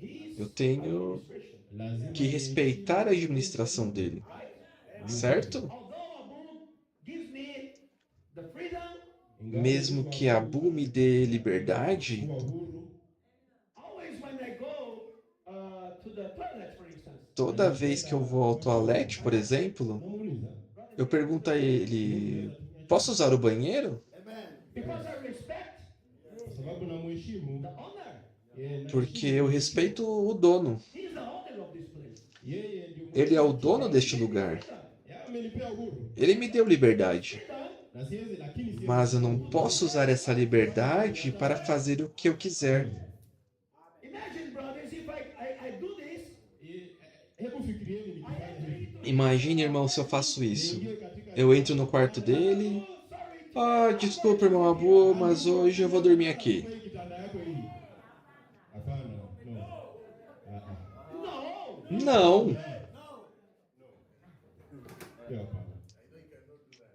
he's eu tenho administration, lazima que respeitar a administração dele, right? certo? Although Abu gives me the freedom, Mesmo que Abu me dê liberdade, kuwa huru, always when I go to the toilet, for instance, toda vez que eu vou ao toalete, por exemplo, namuuliza eu pergunto a ele: posso usar o banheiro? because I respect kwa sababu namheshimu the owner. yeye, Porque eu respeito o dono. He's the owner of this place. yeye ndio Ele é o dono deste lugar. yeye amenipea uhuru Ele me deu liberdade. Freedom, na siwezi, lakini siwezi Mas eu não posso usar essa liberdade para fazer o que eu quiser. imagine, brothers, if I do this, Hebu fikirieni I nikifanya enter hivi. into Imagine, irmão, se eu faço isso. Niingie katika Eu entro no quarto dele. Ah, desculpa, irmão Abu, mas hoje eu vou dormir aqui. hii kitanda yako hii. Hapana, no. no. Não. Hiyo hapana.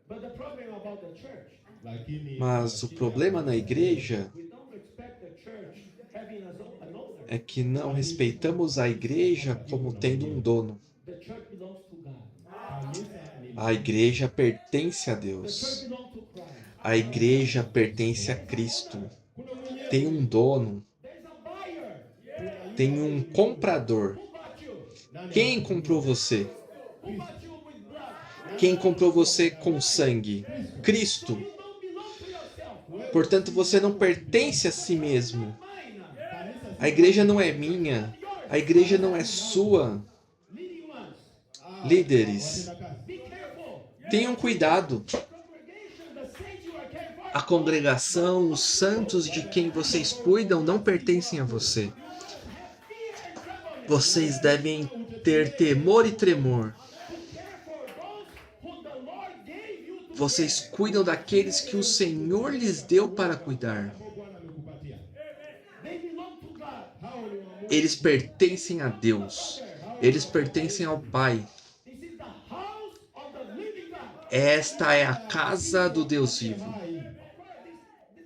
But the problem about the church, Lakini Mas o problema na igreja we don't respect the church having an owner. é que não respeitamos a igreja como tendo um dono. The church belongs to God. kanisa ni A igreja pertence a The church Deus. belongs to Christ. A igreja pertence a Cristo. kuna mwenyewe, Tem um dono, There's a buyer. tem um comprador. Who bought you? Quem comprou você? Who bought you with blood? Quem comprou você com sangue? Cristo. You don't belong to yourself. Portanto, você não pertence a si mesmo. Mine. A igreja não é minha. A igreja não é sua. Leading ones. Líderes, watenda kazi. Be careful. tenham cuidado. Congregation, the saints you are caring for. A congregação, os santos de quem vocês cuidam não pertencem a você. Have fear and trembling. Vocês devem ter temor e tremor. Care for those whom the Lord gave you to Vocês cuidam daqueles que o Senhor lhes deu para cuidar. Ambao Bwana amekupatia. They belong to God. Hao ni wa Mungu. Eles pertencem a Deus. Eles pertencem ao Pai. This is the house of the living God. Esta é a casa do Deus vivo. Hai.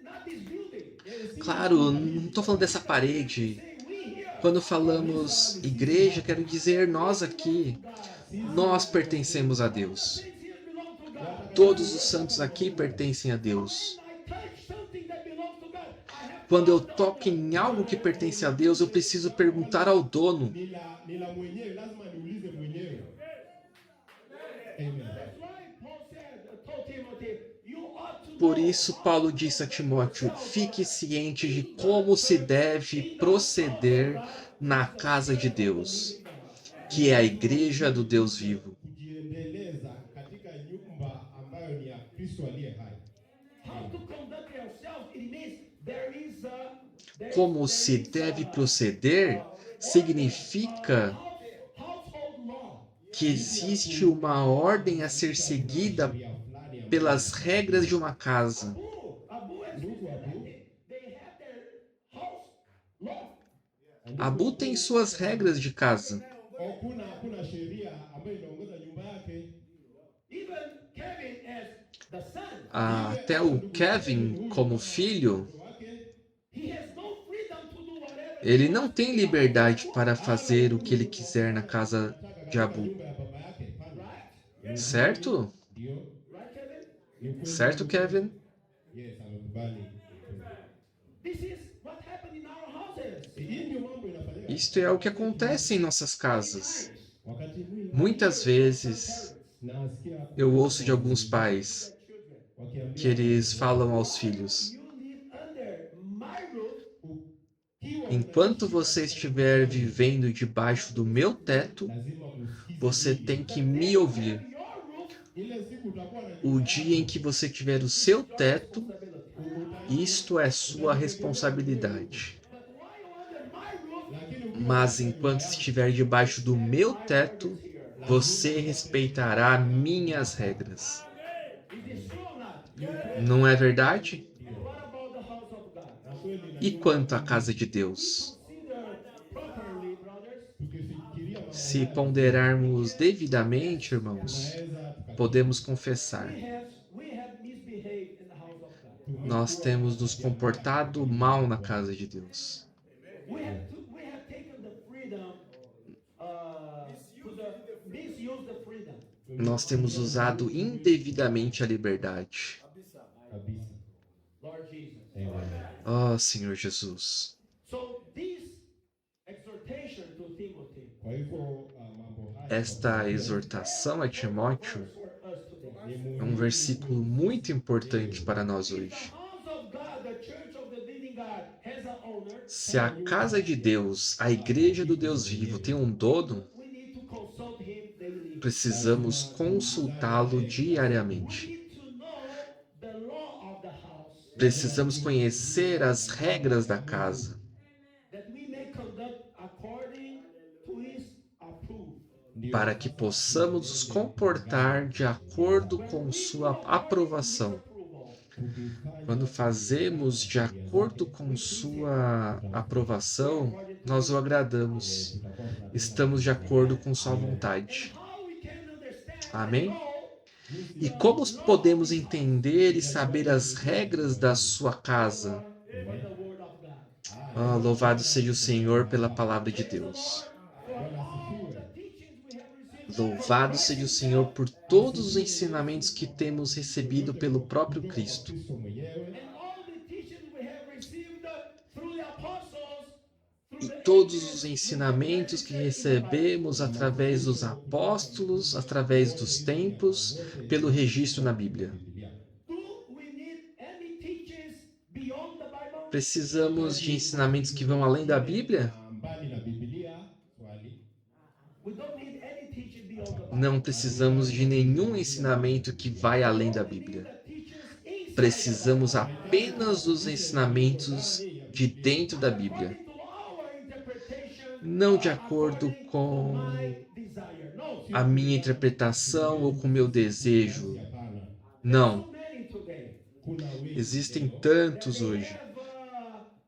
Not this building. Claro, não estou falando dessa parede. Say we here. Quando falamos igreja, quero dizer nós aqui. Nós pertencemos a Deus. Saints here belong to God. Todos os santos aqui pertencem a Deus. I touch something that belongs to God. I have Quando eu toco em algo que pertence a Deus, eu preciso perguntar ao dono. Nila mwenyewe, lazima niulize mwenyewe. Amen. That's why Paul said, told Timothy, you ought to Por know isso, Paulo disse a Timóteo: fique ciente de como se deve proceder na casa de Deus, que é a igreja do Deus vivo. Kujiendeleza katika nyumba ambayo ni ya Kristo aliye hai. how to conduct yourself. It means there is a Como se deve proceder significa household law. que existe uma ordem a ser seguida Sheria fulani ya pelas regras de uma casa. Abu and Ndugu Abu, they have their house law. Abu tem suas regras de casa. hakuna sheria ambayo inaongoza nyumba yake. Even Kevin as the son, Até o Kevin, como filho, Wake he has no freedom to do whatever. ele não tem liberdade para fazer o que ele quiser na casa de Abu. nyumba ya baba yake. Hapana. Right? Certo? Ndio. Right, Kevin? Ni kweli. Certo, Kevin? Yes, amekubali. This is what happened in our houses. Hii ndio mambo inafanyika. Isto é o que acontece em nossas casas. Wakati mwingi Muitas vezes, nasikia Eu ouço de alguns pais Their children. wakiambia que eles falam aos filhos: You live under my roof. ukiwa enquanto unaishi você katika estiver nyumba yangu, vivendo debaixo do meu teto, lazima usikize você mimi. tem que The day me you ouvir. have your roof, Ile siku utakuwa na O nyumba dia em yako, que você tiver o seu your teto, responsibility. isto é sua responsabilidade. But while you're under my roof, lakini ukiwa Mas katika nyumba enquanto yangu, estiver debaixo do meu teto, is here. você respeitará minhas regras. Is this true or not? Não é verdade? And what about the house of God? na kweli na E quanto à casa de Deus? Consider properly, brothers. tukifikiria mambo Se haya, ponderarmos devidamente, irmãos, tunaweza tuka- podemos confessar: We have misbehaved in the house of God. nós temos nos comportado mal na casa de Deus. We have taken the freedom misuse the freedom. Nós temos usado indevidamente a liberdade. kabisa. Lord Jesus. Amen. Oh, Senhor Jesus. So this exhortation to Timothy Kwa hivyo mambo haya Esta exortação a Timóteo is for us today. ni é um versículo muito importante para nós hoje. The house of God, the church of the living God, has an owner. Se a casa de Deus, a igreja do Deus vivo, tem um dono, We need to consult him daily. precisamos consultá-lo We diariamente. need to know the law of the house, Precisamos conhecer as regras da casa, that we may conduct according to his approval. para que possamos nos comportar de acordo com sua aprovação. Quando fazemos de acordo com sua aprovação, nós o agradamos. Estamos de acordo com sua vontade. How we can understand Amém? and know E como podemos entender e saber as regras da sua casa? for the word of God. Ah, louvado seja o Senhor pela palavra de Deus. For all the teachings we have received, Louvado seja o Senhor por todos os ensinamentos que temos recebido pelo próprio Cristo. Kristo mwenyewe and all the teachings we have received through the apostles, E through the todos ages, os ensinamentos que recebemos através dos apóstolos, através dos tempos, pelo registro na Bíblia. do we need any teachings beyond the Bible? Precisamos de ensinamentos que vão além da Bíblia? mbali na Biblia. Swali. We don't need any teaching beyond the Bible. Não precisamos de nenhum ensinamento que vai além da Bíblia. The teachings inside Precisamos apenas dos ensinamentos de dentro da Bíblia, according to our interpretation, não de acordo according to com my desire. No. a minha interpretação ou com o meu desejo. Hapana. Não, So many today. Kuna wengi existem tantos They hoje.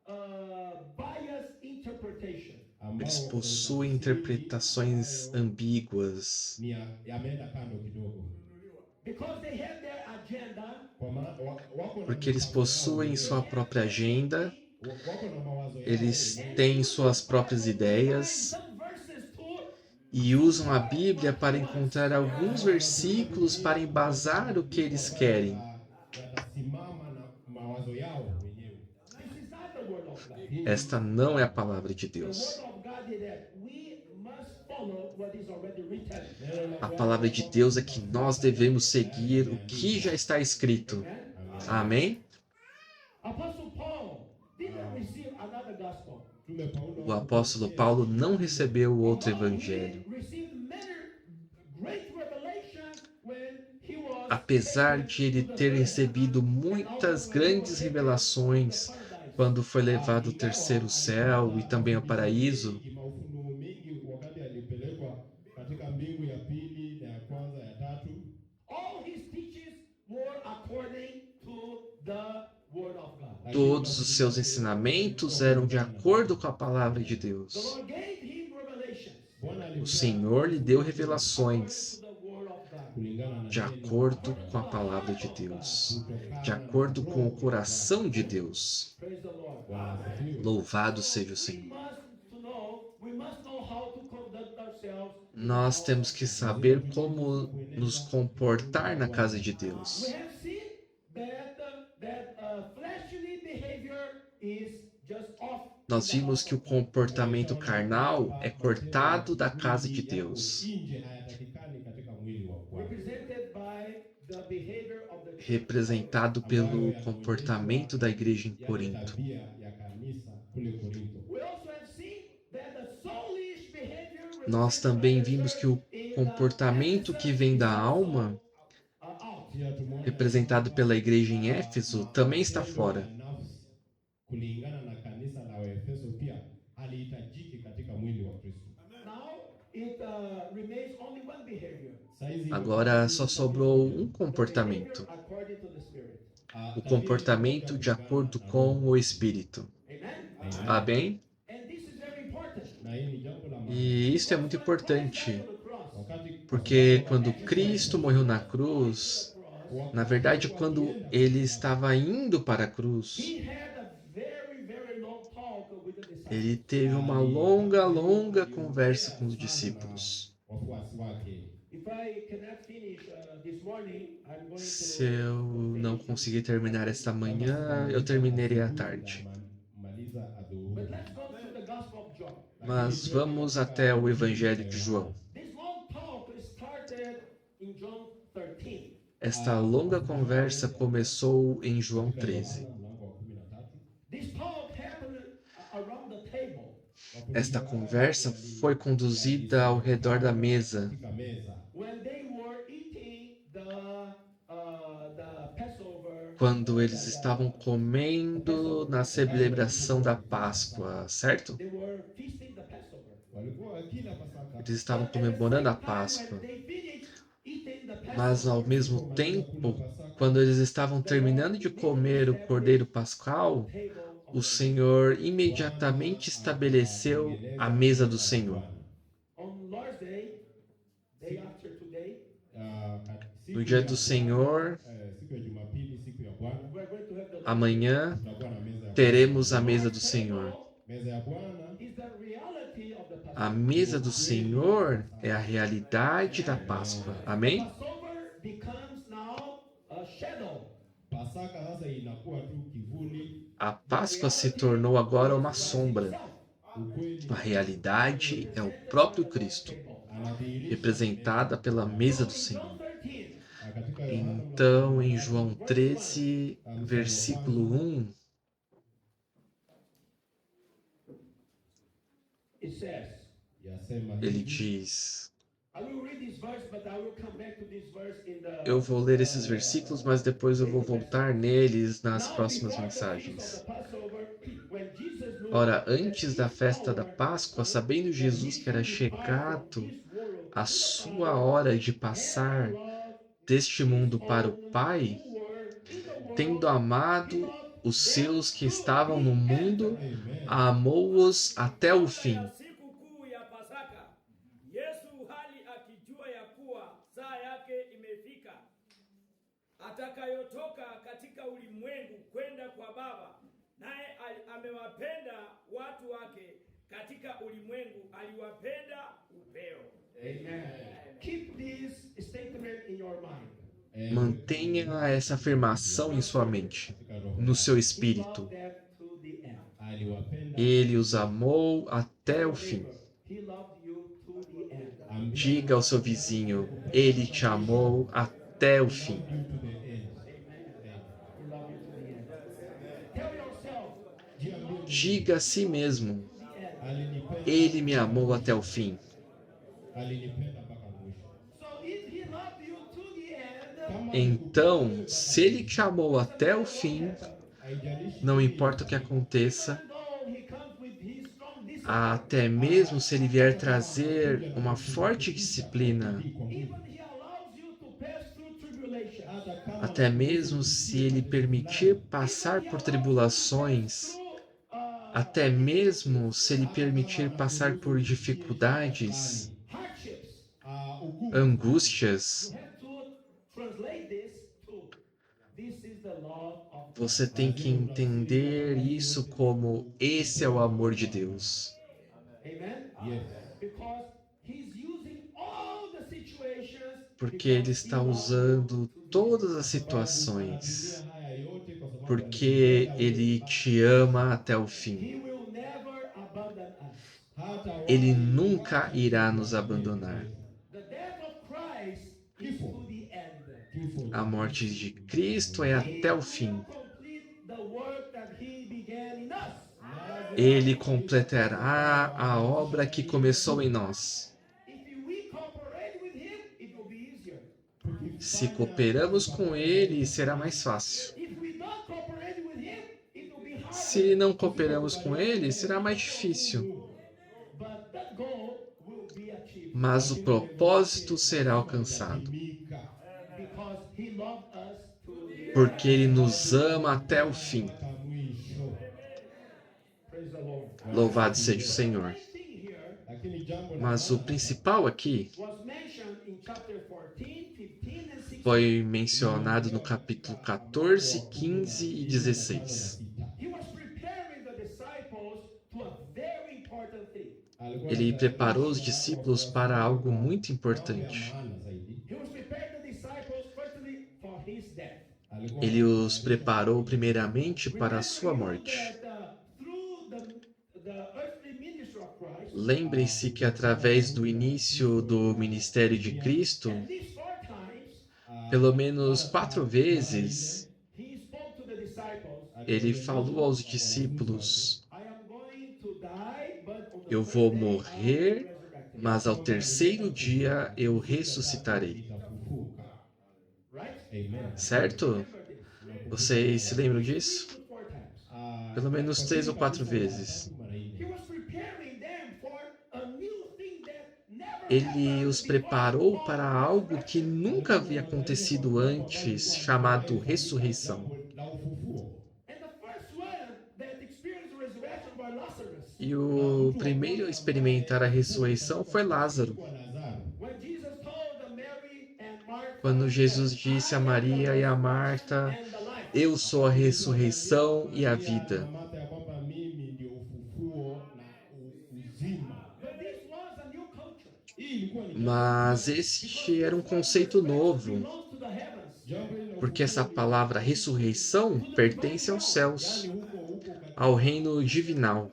have biased interpretation. ambao Eles possuem interpretações ambíguas, yameenda kando kidogo. Because they have their agenda, Wako na porque eles possuem sua própria agenda, wako na mawazo yao. eles têm suas próprias ideias some verses too, e usam a Bíblia para encontrar alguns versículos para embasar o que eles querem. Watasimama na mawazo yao wenyewe. this is not the word of God. Esta não é a palavra de The Deus. word of God is that we must follow what is already written. A palavra de Deus é que nós devemos seguir o que já está escrito. Amém? Apostle Paul didn't receive another gospel. Mtume Paulo O apóstolo Paulo não recebeu outro evangelho. He received many great revelations when he was Apesar de ele ter recebido muitas grandes revelações quando foi levado ao terceiro céu e também ao paraíso, maufunuo mingi wakati alipelekwa katika mbingu ya pili na ya kwanza ya tatu. all his teachings were according to the word of God. todos os seus ensinamentos eram de acordo com a palavra de The Deus. Lord gave him revelations Bwana O Senhor lhe deu revelações to the word of God. kulingana na de acordo com a palavra de Deus, de acordo com o coração de Deus. Praise the Lord. Bwana asifiwe. Louvado seja o Senhor. We must know how to conduct ourselves. Nós temos que saber como nos comportar na casa de Deus. We have seen that fleshly behavior is just off. Nós vimos que o comportamento carnal é cortado da casa de Deus. Nje hayatakikani katika mwili wa Bwana. Represent behavior of the church. representado pelo comportamento da igreja em Yale Corinto. tabia ya kanisa kule Korinto. We also have seen that the soulish behavior Nós também vimos que o comportamento que vem da alma, out. Pia tumeona representado pela igreja em Éfeso, também está matendo fora. ya nafsi kulingana na kanisa la Waefeso pia halihitajiki katika mwili wa Kristo. Now it remains only one behavior. Saizi Agora só sobrou um comportamento, Behavior according to the Spirit. o comportamento de acordo com o Espírito. Amen? Amém? And this is very important. na hii ni jambo la maana. E isso é muito importante, On the cross, Wakati porque quando Cristo morreu na cruz, na verdade, quando ele estava indo para a cruz, he had a very, very long talk with the disciples. ele teve uma longa conversa com os discípulos. wafuasi wake. If I cannot finish this morning, I'm going Se eu não conseguir terminar esta manhã, eu terminarei à tarde. Maliza But adhuhuri. let's go to the Gospel of John. Mas vamos até o Evangelho de João. This long talk started in John 13. Esta longa conversa começou em João 13. Mlango wa 13. This talk happened around the table. Esta conversa foi conduzida ao redor da mesa, Katika meza When they were eating the Passover, quando eles estavam comendo na celebração da Páscoa, certo? they were feasting the Passover. walikuwa wakila Pasaka. Eles estavam comemorando a Páscoa. When they finished eating the Mas ao Passover, mesmo tempo, quando eles estavam terminando de comer o cordeiro pascal, table o Senhor imediatamente estabeleceu a mesa do Senhor. on Lord's Day, day after today, No dia do Senhor, siku ya Jumapili, siku ya Bwana, we're going to have the amanhã, tutakuwa na meza ya teremos a mesa do Senhor. meza ya Bwana. is the reality of the Passover. A mesa do Senhor é a realidade da Páscoa. Amém? Passover becomes now a shadow. Pasaka sasa inakuwa tu kivuli. A Páscoa se tornou agora uma sombra. Ukweli A realidade é o próprio Cristo, anadhihirisha representada pela mesa do John Senhor. 13, katika Yohana Então, em João 13, versículo 1, it says, yasema ele hivi. diz: I will read this verse, but I will come back to this verse in the. eu vou ler esses versículos, mas depois eu vou voltar neles nas Now, próximas before the feast mensagens. of the Passover, when Jesus knew Ora, that antes da his festa da hour Páscoa, had come, sabendo Jesus that he que era should depart chegado from this world a to the sua Father, hora de passar deste mundo para o Pai, who were in the world, tendo amado os seus que estavam no mundo, Amen. amou-os até o fim. Ya siku kuu ya Pasaka, Yesu hali akijua ya kuwa saa yake imefika, atakayotoka katika ulimwengu kwenda kwa Baba, naye amewapenda watu wake katika ulimwengu, aliwapenda upeo. Amen. Keep this statement in your mind. Mantenha essa afirmação em sua mente, no seu He espírito. loved them to the end. Aliwapenda. Ele os amou até o fim. He loved you to the end. Diga ao seu vizinho: Ele te amou até o fim. You to the end. He loved you to the end. Tell yourself, Jiambie, Diga a si mesmo: the end. alinipenda. Ele me amou até o fim. Alinipenda mpaka mwisho. So if he loved you to the end, Kama Então, se Ele te amou até o fim, haijalishi não importa o que aconteça, even though he comes with his strong discipline, até mesmo se Ele vier trazer uma forte disciplina, even he allows you to pass through tribulation, hata kama até mesmo se Ele permitir passar por tribulações, até mesmo se Ele permitir passar por dificuldades, hardships, ugumu angústias, you have to translate this to this is the love of God. você tem que entender isso como esse é o amor de Deus. Amen? Yes. Because he's using all the situations Porque Ele está usando todas as situações, haya yote kwa sababu porque Ele te ama até o fim. he will never abandon us. hata Ele nunca irá nos abandonar. The death of Christ is to the end. kifo A morte de Cristo é até o fim. Complete the work that he began in us. Ele completará a obra que começou em nós. If we cooperate with him, it will be easier. Se cooperamos com ele, será mais fácil. If we don't cooperate with him, it will be harder. Se não cooperamos com ele, será mais difícil. But that goal will be achieved Mas o propósito será alcançado, because he loved us to the end. porque ele nos ama até o fim. Praise the Lord. Louvado seja o Senhor. Main thing here Mas o principal aqui was mentioned in chapter 14, 15, and 16. foi mencionado no capítulo 14, 15 e 16. He was preparing the disciples to a very important thing. Ele preparou os discípulos para algo muito importante. He was preparing the disciples firstly for his death. Ele os preparou primeiramente para a sua morte. Through the earthly ministry of Christ, Lembrem-se que através do início do ministério de Cristo, at least 4 times, pelo menos 4 vezes, he spoke to the disciples, ele falou aos discípulos: I am going to die, but on the eu third vou day I will morrer, resurrect. mas ao terceiro dia eu ressuscitarei. Right? Certo? Remember this. Vocês se lembram disso? 4 times. Pelo menos 3 ou 4 vezes. He was preparing them for a new thing that never Ele happened os before preparou the para fall. algo que nunca havia acontecido antes, chamado ressurreição. And the first one that experienced resurrection was Lazarus. E o primeiro a experimentar a ressurreição foi Lázaro. When Jesus told Mary and Martha, Quando Jesus disse a Maria e a Marta: eu sou a ressurreição e a vida. but this was a new culture. Mas este era um conceito novo, Belongs to the heavens. porque essa palavra ressurreição pertence aos céus, ao reino divinal.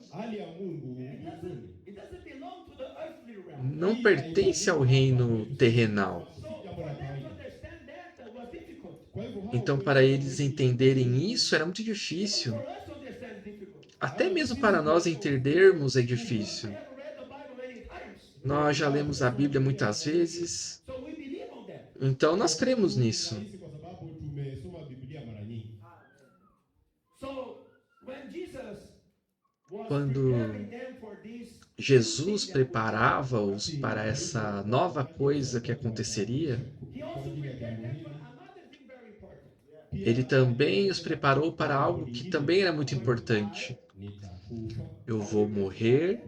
It doesn't belong to the earthly realm. Não pertence ao reino terrenal. So for them to understand that was difficult. Então, para eles entenderem isso, era muito difícil. For us to understand is difficult. Até mesmo para nós entendermos é difícil. We have read the Bible many times. Nós já lemos a Bíblia muitas vezes, So we believe on that. então nós cremos nisso. So when Jesus was Quando preparing them for this, Jesus preparava-os para essa nova coisa que aconteceria, he also prepared them for another thing very important. ele também os preparou para algo que também era muito importante. Eu vou morrer,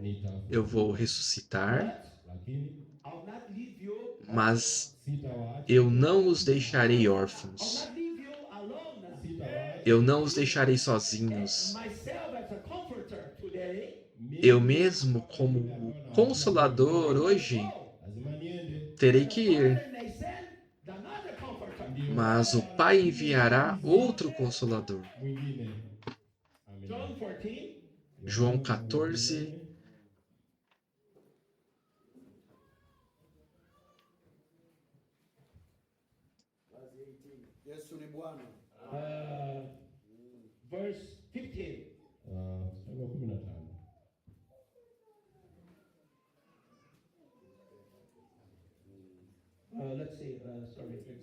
eu vou ressuscitar, I'll not leave you. mas eu não os deixarei órfãos. I'll not leave you alone. Eu não os deixarei sozinhos. Myself as a comforter today. Eu mesmo, como consolador hoje, terei que ir. And they send another comforter. Mas o Pai enviará outro consolador. John 14. João 14, Yesu ni Bwana. Verse 15. Let's see. Sorry. Let's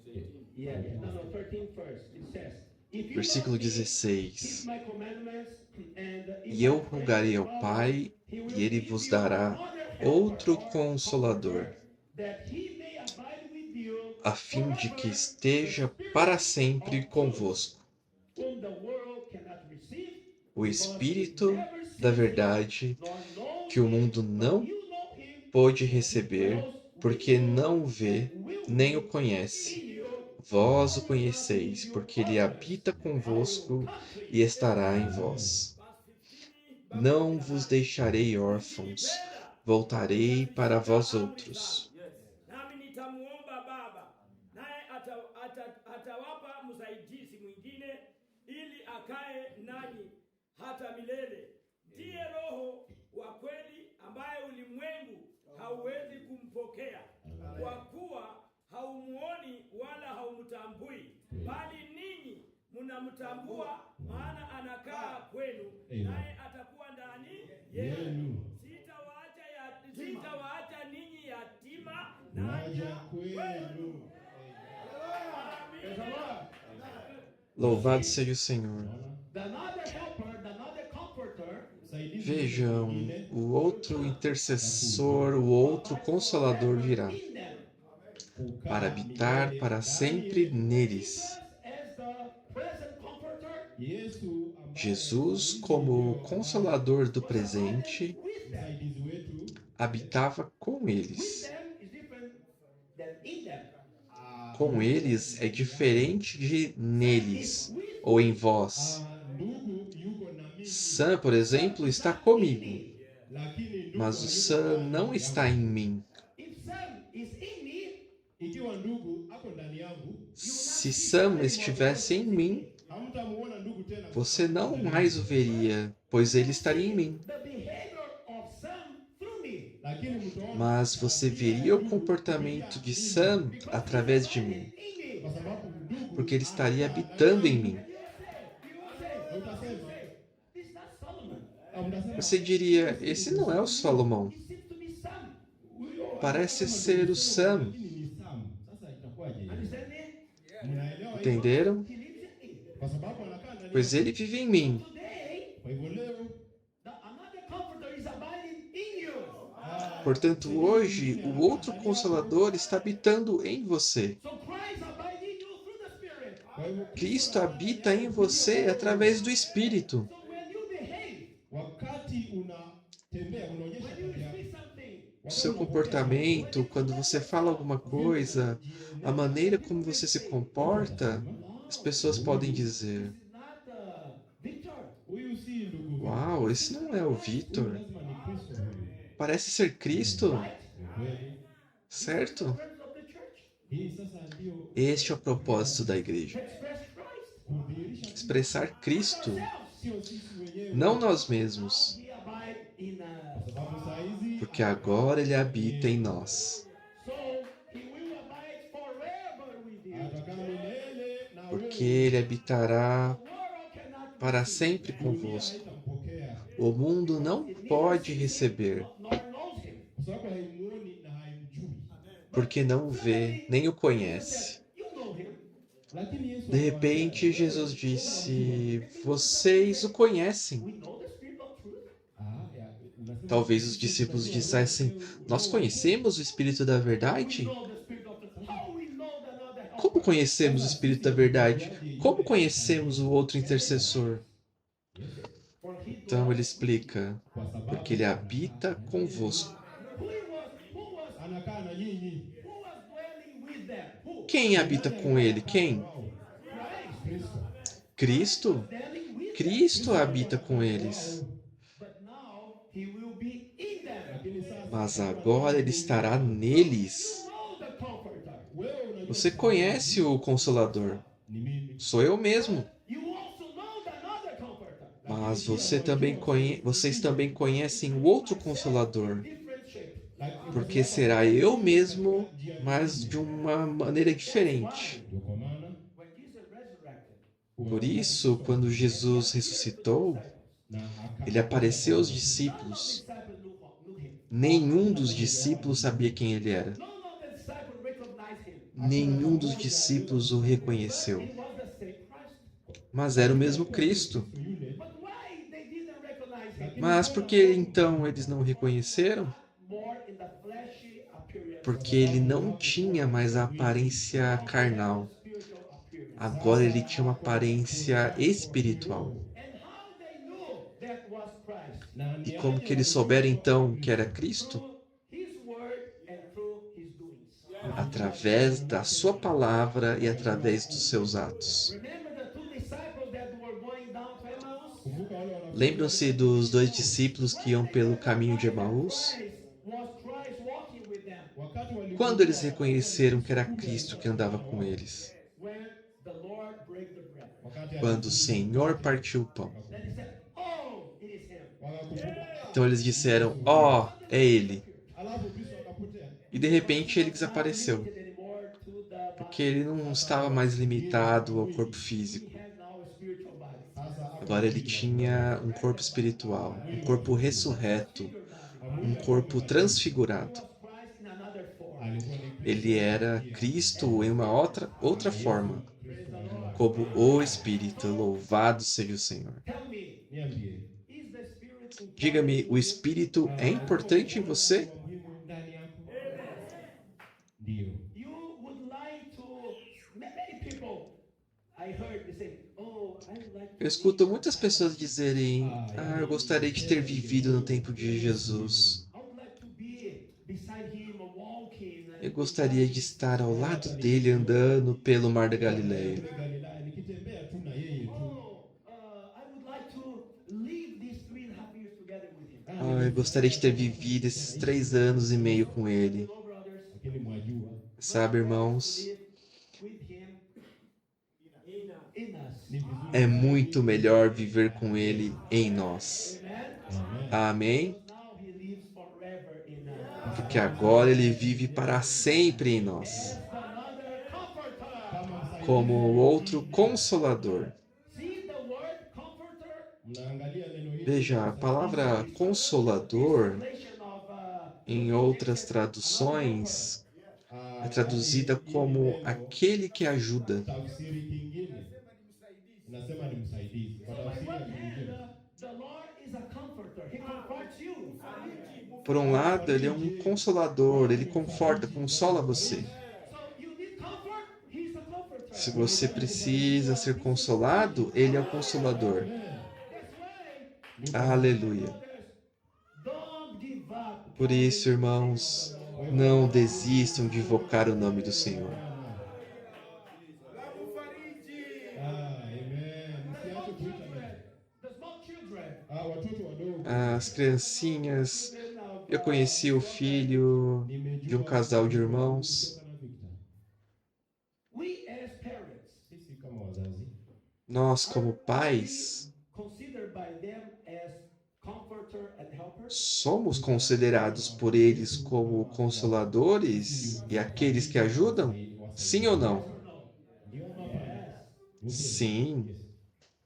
see. Yeah. No. 13 first. It says. If you versículo love me, 16. keep my commandments, and if E eu I pray rogarei to ao the Pai, He will e ele give vos you dará another helper, outro consolador, that he may abide with you a fim de que forever, esteja para sempre convosco. whom the world cannot receive, O because Espírito it never sees da him, verdade, nor knows que o him, mundo but não you know him, pôde receber, porque não o vê, and will nem o be conhece. in you. Vós o conheceis, porque ele habita convosco e estará em vós. Não vos deixarei órfãos, voltarei para vós outros. Nami nitamuomba Baba, naye atawapa msaidizi mwingine ili akae nanyi hata milele. Ndiye Roho wa kweli ambaye ulimwengu hauwezi kumpokea kwa kuwa haumuoni wala haumtambui, bali ninyi mnamtambua, maana anakaa kwenu, naye atakuwa ndani yenu. Sitawaacha ninyi yatima, naja kwenu. Louvado seja o Senhor. Another helper, another comforter, Vejam, o outro intercessor, o outro consolador virá in them. para habitar para sempre neles. As the present comforter, Jesus, como consolador do presente, with them. msaidizi wetu habitava com With eles. them is different than in them. Com eles é diferente de neles ou em vós. ndugu yuko na mimi, Sam, por exemplo, está comigo, Me. lakini ndugu mas o hayuko Sam ndani não yangu. está em mim. If Sam is in me, Ikiwa ndugu ako ndani yangu, Se Sam estivesse em mim, hamtamuona ndugu tena. você não mais o veria, pois ele estaria em mim. the behavior of Sam through me. Lakini mtaona Mas você veria o comportamento de Sam através de mim, In me. kwa sababu ndugu porque ele estaria habitando em mim. utasema This is not Solomon. mtasema Você diria, esse não é o Salomão, It seems to be Sam. huyo parece ser o Sam. lakini ni Sam. Sasa itakuwaje? Understand me? Mnaelewa hivyo? Entenderam? He lives in me. Kwa sababu anakaa ndani Pois ele vive em mim. Today, Kwa hivyo leo another comforter is abiding in you. Portanto, hoje, o outro consolador está habitando em você. So Christ abiding in you through the Spirit. kwa hivyo Cristo habita em você através do Espírito. So when you behave, wakati unatembea unaonyesha when you tabia yako. speak something, O seu comportamento, quando você fala alguma coisa, a maneira como você se comporta, as pessoas podem dizer: this is not Victor. Huyu si ndugu. Uau, esse não é o Huyu Vitor. lazima ni Kristo huyu. Parece ser Cristo, Ni kweli. certo? Friends of the church. Hii sasa ndio Este é o propósito da igreja: Express Christ. kudhihirisha expressar Cristo, sio sisi wenyewe. não nós mesmos, He abide in us. Sababu saa hizi porque agora ele habita em nós. So he will abide forever with you. atakaa milele na Porque wewe. ele habitará The world cannot para sempre Dunia convosco. haitampokea O mundo não pode receber, nor knows him. kwa sababu haimuoni na haimjui. porque não o vê, nem o conhece. You know him. Lakini Yesu De repente, Jesus disse: Vocês o conhecem. We know the spirit of truth. unasema- Talvez os discípulos dissessem: Nós conhecemos o Espírito da We verdade? know the spirit of truth. How we know the another helper? Como conhecemos o Espírito da verdade? Como conhecemos o outro intercessor? For he Então ele explica: Kwa sababu Porque ele habita convosco. anakaa na nyinyi. who was dwelling with them? Who? Quem habita com ele? Quem? Christ. Kristo. Cristo? Dwelling with them. Cristo habita com eles. But now he will be in them. Lakini sasa Mas agora ele estará neles. You know the comforter. wewe unajua Você conhece o Consolador? ni mimi. Sou eu mesmo. You also know the another comforter. Mas vocês também conhecem o outro Consolador, Different shape. porque será eu mesmo, mas de uma maneira diferente. Ndio kwa maana When Jesus resurrected, Por isso, quando Jesus ressuscitou, na aka- ele apareceu aos none discípulos. of the disciples knew him. Nenhum dos discípulos sabia quem ele era. None of the disciples recognized him. Nenhum dos discípulos o reconheceu. He was the same Christ. Mas era o mesmo Cristo. yule But why they didn't recognize him? Mas por que então eles não o reconheceram? More in the fleshy appearance. Porque ele não tinha mais a aparência carnal. Spiritual appearance. Agora ele tinha uma aparência espiritual. And how they knew that was Christ? na E como que eles souberam então que era Cristo? Through his word and through his doings. Através da sua palavra e através dos seus atos. Remember the two disciples that were going down to Emmaus? kumbuka wale wanafunzi Lembram-se dos dois discípulos que iam pelo caminho de Emaús? Was Christ walking with them wakati walikuwa Quando eles reconheceram que era Cristo que andava com eles? when the Lord break the bread? wakati Quando o Senhor partiu o pão. Then he said, "Oh, it is him." wakakumbuka Então eles disseram: Ó, é ele. alafu Kristo akapotea E de repente ele desapareceu. Anymore to que ele não estava mais limitado ao corpo físico. He has now a spiritual body. Agora ele tinha um corpo espiritual, um corpo ressurreto, um corpo transfigurado. Was Christ in another form. alikuwa ni Kristo. Ele era Cristo em uma outra forma, como o Espírito. Louvado seja o Senhor. Tell me, Niambie. is the spirit important? Diga-me, o Espírito é importante em você? Muhimu ndani yako? Ndio. You would like to, many people, I heard they say, oh, I would like to Eu escuto muitas pessoas dizerem: "Ah, eu gostaria de ter vivido no tempo de Jesus. I would like to be beside him walking. Eu gostaria de estar ao lado dele andando pelo Mar da Galileia. Kule Galilaya nikitembea tu na yeye tu. I would like to live these 3.5 years together with him. Ah, eu gostaria de ter vivido esses 3 anos e meio com ele." No, brothers, Lakini mwajua Sabe, irmãos, live with him in us. ni vizuri. é muito melhor viver com ele em nós. Amen. Amen. Amém? Now he lives forever in us. Porque agora ele vive para sempre em nós, Another comforter. Kama msaidizi. como outro consolador. See the word comforter? Mnaangalia neno hili. Veja, a palavra consolador, Translation of em outras traduções, é traduzida como aquele que ajuda. Tafsiri kingine inasema ni msaidizi. Kwa tafsiri ya kingine. the Lord is a comforter. He comforts you. Por um lado, ele é um consolador, ele conforta, consola você. So you need comfort? He's a comforter. Se você precisa ser consolado, ele é o consolador. That's why, Aleluia. don't give up. Por isso, irmãos, não desistam de invocar o nome do Senhor. Amen. Msiache kuita neno. The small children. Watoto wadogo. As criancinhas, eu conheci o filho de um casal de irmãos. We as parents, Sisi kama wazazi Nós, como pais, considered by them as comforter and helper. somos considerados por eles como consoladores e aqueles que ajudam? Sim ou não? ndio mapa. Sim.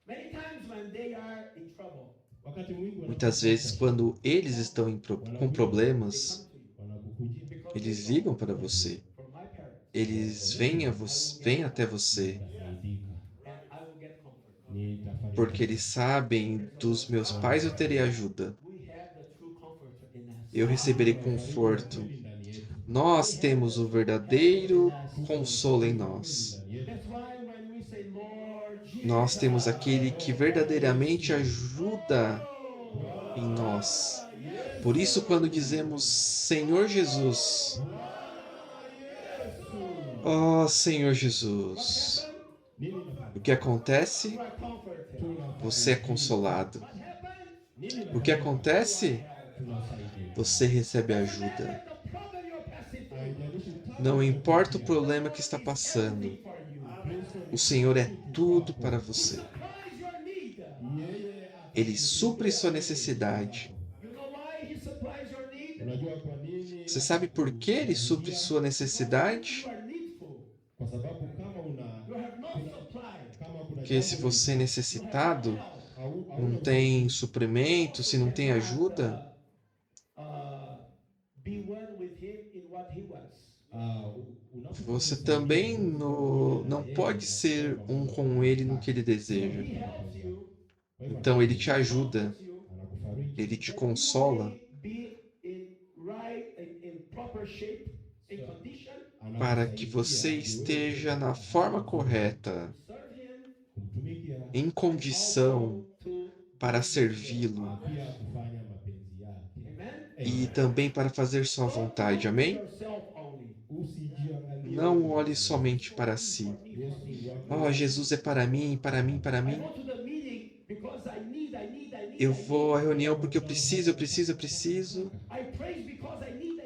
Many times when they are in trouble, Wakati mwingi Muitas vezes, quando eles estão com problemas, wanakukujia because eles ligam para você. for my parents, Eles vêm até você, saidika. and I will get comfort. Nitafariji. porque eles sabem dos meus pais eu terei ajuda. We have the true comforter in us. Eu receberei conforto. Ndani yetu. Nós temos o verdadeiro consolo em nós. Ndani yetu. That's why when we say Lord Jesus, Nós temos aquele que verdadeiramente ajuda em nós. Por isso, quando dizemos Senhor Jesus, ó Senhor Jesus, Nini nafanya? o que acontece? you are comforted. Você é consolado. What happened? Nini O que acontece? tunasaidia. Você recebe ajuda. The problem you're passing through Haijalishi tabu Não importa o problema que está passando, for you. o Senhor é tudo para você. Supplies your need. yeye Ele supre sua necessidade. You know why he supplies your need? unajua kwa nini? Você sabe por que ele supre sua necessidade? You are needful. Kwa sababu kama You have no supply. kama kuna Porque se você é necessitado, não tem suprimento, se não tem ajuda, Be one with him in what he wants. você também não pode ser um com ele no que ele deseja. He helps you. Então ele te ajuda, anakufariji ele te consola Be in right, in proper shape, in condition. para que você esteja na forma correta, Serve him. kumtumikia em condição To, para servi-lo pia kufanya mapenzi yake. amen. e também para fazer sua vontade. Amém? Yourself only. Usijiangalie Não olhe somente para si. Yesu wako Oh, Jesus é para mim, para mim, para I mim. go to the meeting because I need. Eu vou à reunião porque eu preciso. I praise because I need.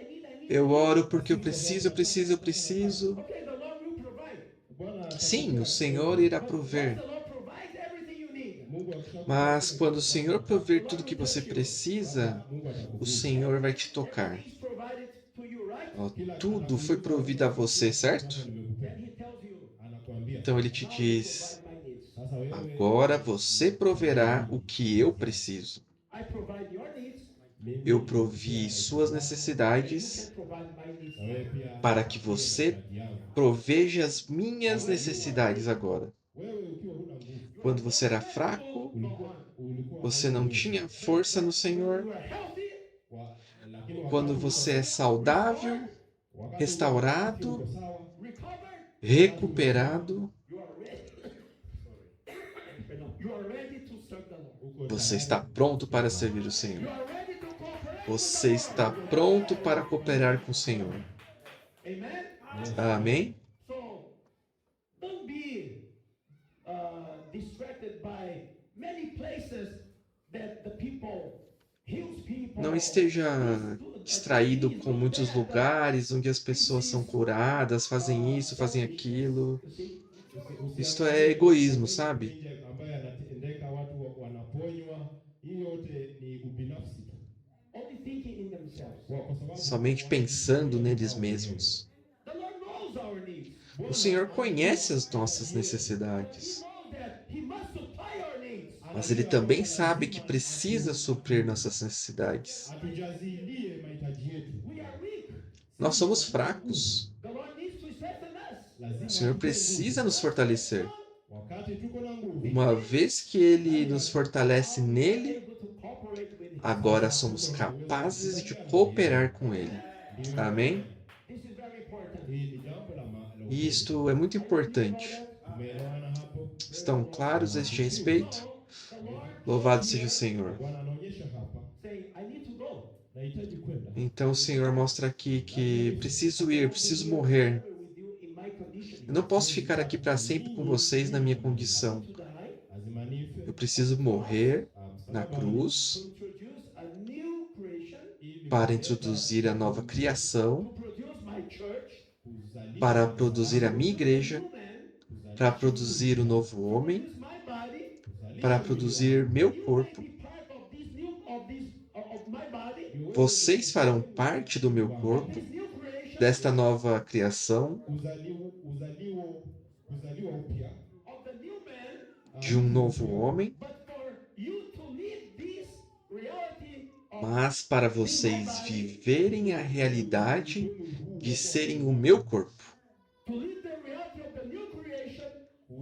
Eu oro porque eu preciso. Okay, the Lord will provide. Bwana Sim, o Senhor irá Once prover. the Lord provides everything you need, Mungu akisha Mas quando o Senhor prover tudo que você precisa, Mungu atakupa o Senhor vai te tocar. He's provided to you, right? Ó, tudo foi provido a você, certo? Then he tells Então ele te diz: provide my needs. Sasa wewe agora você proverá o que eu preciso. I provide your needs, mimi Eu provi nitakupatia suas and you necessidades can provide my needs. na wewe pia para que upatie você mahitaji yangu. proveja as minhas necessidades agora. Wewe ukiwa huna nguvu, Quando você era fraco, ulikuwa você hauna não uwezo. tinha força no Senhor. You are healthy, Lakini Quando wakati você é saudável, wakati restaurado, uko sawa, recovered, recuperado, you are ready. You are ready to serve the Lord. uko você tayari está pronto para servir o You Senhor. are ready to cooperate Você with the está Lord. pronto para cooperar com o Senhor. Amen. Amém? So don't be distracted by many places that the people heals people. Não esteja distraído com muitos lugares onde as pessoas são curadas, fazem isso, fazem aquilo. You see? Isto é egoísmo, sabe? nje ambaye anatendeka, watu wanaponywa. Hii yote ni ubinafsi tu. Only thinking in themselves. Kwa sababu Somente pensando neles mesmos. The Lord knows our needs. O Senhor conhece as nossas necessidades, He knows that He must supply our needs. mas Ele também sabe que precisa suprir nossas necessidades. atujazilie mahitaji yetu. We are weak. Nós somos fracos. The Lord needs to strengthen us. Lazima O Senhor atupe precisa nguvu. nos fortalecer. Wakati tuko na nguvu, Uma vez que Ele nos fortalece nele, Able to cooperate with Him. agora somos capazes de cooperar com Ele. Amém? This is very important. hii ni jambo la E isto é muito importante. tumeelewana hapo. Estão claros a este respeito? The Lord Louvado seja o Senhor. Bwana anaonyesha hapa, saying, I need to go. nahitaji kwenda. Então o Senhor mostra aqui que preciso ir, preciso morrer. With you in my condition. Eu não posso ficar aqui para sempre com vocês na minha condição. To die, Lazima nife, Eu preciso morrer na msalaba, cruz to introduce a new creation, ili para introduzir a nova criação, to produce my church, kuzalisha para produzir a minha igreja, new man, para produzir o novo homem, produce my body, para produzir meu corpo. be part of this new of my body, Vocês farão parte do meu corpo, this new creation desta nova criação, kuzaliwa upya, of the new man. de um novo homem, But for you to live this reality of mas para vocês viverem a realidade de serem o meu corpo, to live the reality of the new creation,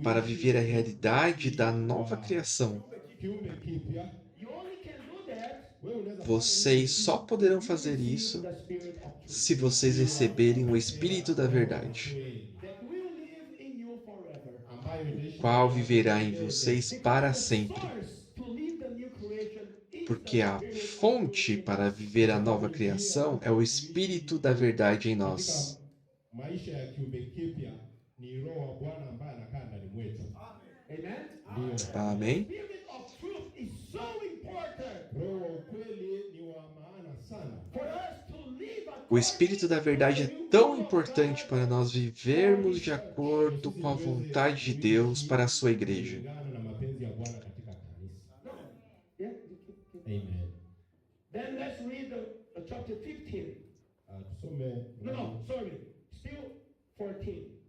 para viver a realidade da nova criação. kiumbe kipya. you only can do that Wewe unaweza Vocês só poderão fazer isso the spirit of truth se vocês receberem o Espírito da Verdade, that will live in you forever. ambayo itaishi qual viverá em vocês para sempre. Source to live the new creation is Porque a fonte para viver a nova criação é o Espírito da Verdade em nós. maisha ya kiumbe kipya ni roho wa Bwana ambaye anakaa ndani mwetu. Amen. Ndio. Amém? Spirit of truth is so important Roho wa ukweli ni wa maana sana. for us to live O Espírito da Verdade é tão importante para nós vivermos de acordo com a vontade de Deus para a sua igreja. Kulingana na mapenzi ya Bwana katika kanisa. Yeah. Amen. Then let's read the chapter 15. Tusome No, sorry. Still 14.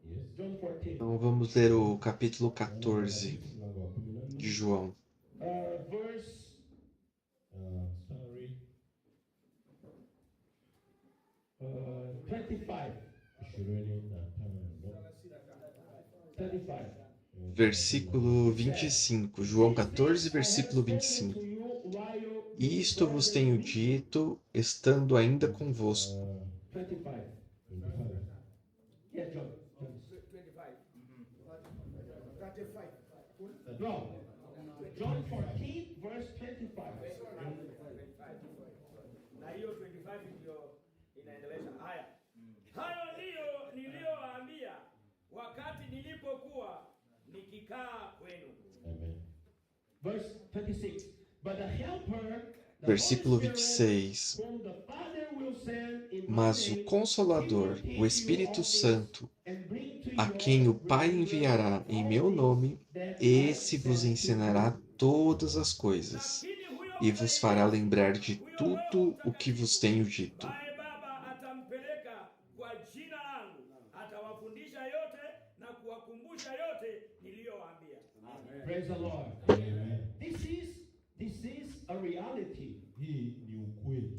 Yes. John 14. Então vamos ler o capítulo 14 Mlango wa 14. de João. Verse Sorry. 25. 25. Versículo 25. João 14, versículo 25. Isto vos tenho dito, estando ainda convosco. 25. Yeah, John. 35. No. John 14, verse 25. Na hiyo 25 ndio inaendeleza haya. Hayo ndiyo niliyowaambia wakati nilipokuwa nikikaa kwenu. Amen. Verse 26. But the helper, the Versículo Holy Spirit, 26. whom the Father will send in my Mas o name, Consolador, o Espírito Santo, and bring to a you quem o Pai enviará em meu nome, esse vos ensinará todas as coisas e vos fará lembrar de tudo o que vos tenho dito. Naye Baba atampeleka kwa jina langu, atawafundisha yote na kuwakumbusha Praise the Lord. Amen. This is a reality. Hii ni ukweli.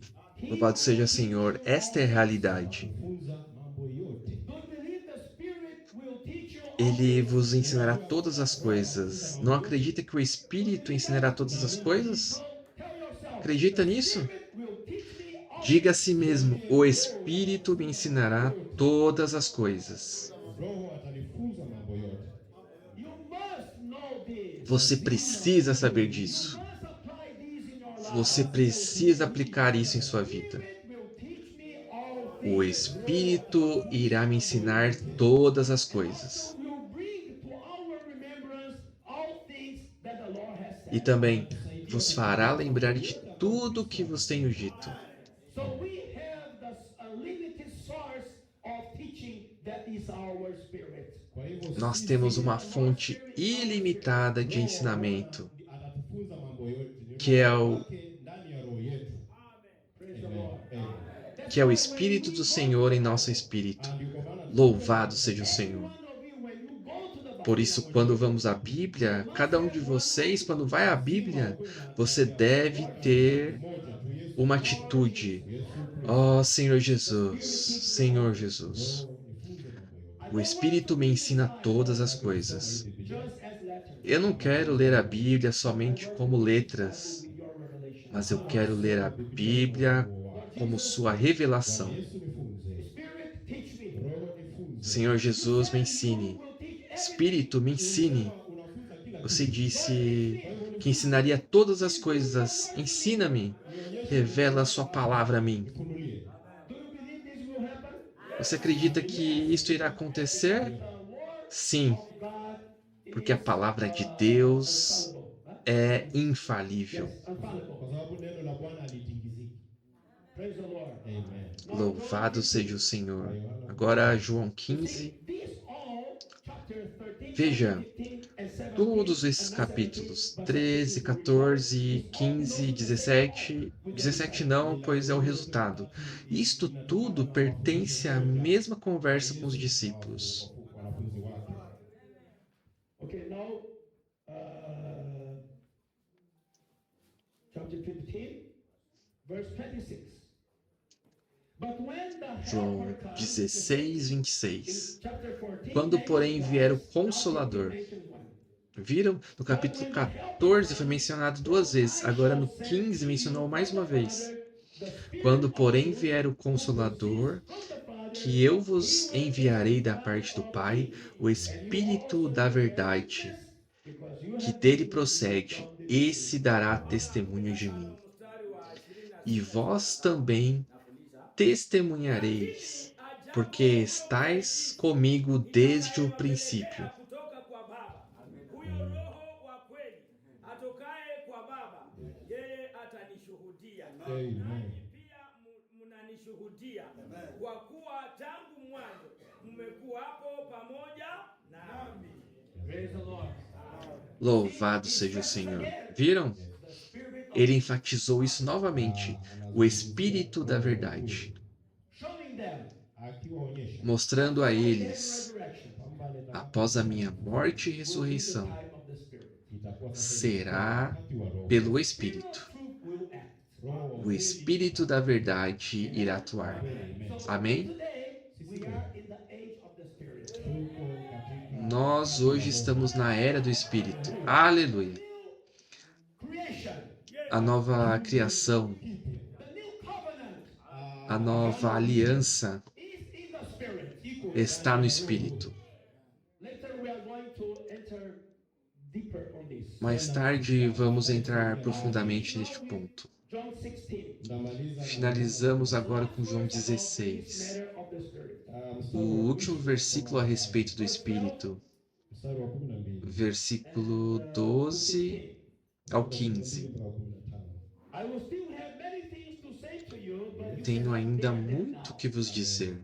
Louvado seja o Senhor, esta é a realidade. Kufunza mambo yote. Don't believe the Spirit will teach you all Ele things. vos ensinará todas as coisas. Não acredita que o Espírito ensinará todas as coisas? Tell yourself, Acredita nisso? Spirit will teach me all Diga a si mesmo: o Espírito me ensinará todas as coisas. Roho atanifunza mambo yote. You must know this. Você precisa saber disso. You must apply this in your life. Você precisa aplicar isso em sua vida. Spirit will teach me all O things. Espírito irá me ensinar todas as coisas. Will bring to our remembrance all things that the Lord has said. E também vos fará lembrar de tudo o que vos tenho dito. So we have this unlimited source of teaching that is our spirit. Kwa hivyo Nós temos uma fonte ilimitada de ensinamento, atatufunza mambo yote. que é o Ndani ya roho yetu. Praise the Lord. Amen. que é o Espírito do Senhor em nosso espírito. Ndiko maana Louvado seja o Senhor. One of you, when you go to the Bible, Por isso, quando vamos à Bíblia, cada um de vocês, quando vai à Bíblia, você deve ter uma atitude. Ó Senhor Jesus, Senhor Jesus, o Espírito me ensina todas as coisas. just as letters, Eu não quero ler a Bíblia somente como letras, your revelation. mas eu quero ler a Bíblia como sua revelação. Yesu nifunze. Spirit, teach me. Roho nifunze. Senhor Jesus, me ensine. Will teach Espírito, me ensine. Unafunza kila Você disse que ensinaria todas as coisas. Ensina-me. Revela a sua palavra a mim. kifunulie. Do you believe this will happen? Você acredita que isto irá acontecer? The word Sim, of God porque a palavra de Deus é infalível. infallible. Kwa sababu neno la Bwana halitingiziki. Praise the Lord. Amen. Louvado seja o Senhor. Agora, João 15. These all, chapter 13, Veja, 15, and 17, todos esses capítulos, 13, 14, 15, 17, 17 não, pois é o resultado. Isto tudo pertence à mesma conversa com os discípulos. Wanafunzi wake. Okay, now, chapter 15, verse 26. But when the João Helper comes, 16, 26. chapter 14, Quando, porém, vier o Consolador. Viram? No capítulo 14 foi mencionado duas vezes. Agora no 15 mencionou mais uma vez. Quando, porém, vier o Consolador, que eu vos enviarei da parte do Pai, o Espírito da verdade, que dele procede, esse dará testemunho de mim. E vós também testemunhareis, porque estais comigo desde o princípio. kutoka kwa Baba. Huyo Roho wa kweli atokaye kwa Baba, yeye atanishuhudia. Amen. Nanyi pia mnanishuhudia, kwa kuwa tangu mwanzo mmekuwapo pamoja nami. Praise the Lord. Louvado seja o Senhor. Viram? Ele enfatizou isso novamente. O Espírito da verdade. Showing them Akiwaonyesha Mostrando a eles, resurrection. após a minha morte e ressurreição, Time of the Spirit. itakuwa sasa será wakati wa Roho. pelo Espírito. Truth will act. Roho O Espírito da verdade irá atuar. Amém? Today, we are in the age of the Spirit. tuko katika Nós hoje estamos na era do Espírito. Aleluia. Creation, A nova criação, the new covenant a nova aliança is in the Spirit. está no Espírito. Later we are going to enter deeper on this. Mais tarde vamos entrar profundamente neste ponto. John 16, ndamaliza Finalizamos agora com João 16. matter of the Spirit. O último versículo a respeito do Espírito, mstari wa 12 versículo 12 ao 15. mpaka wa 15. I will still have many things to say to you, but you Tenho cannot ainda bear them muito now. que vos dizer,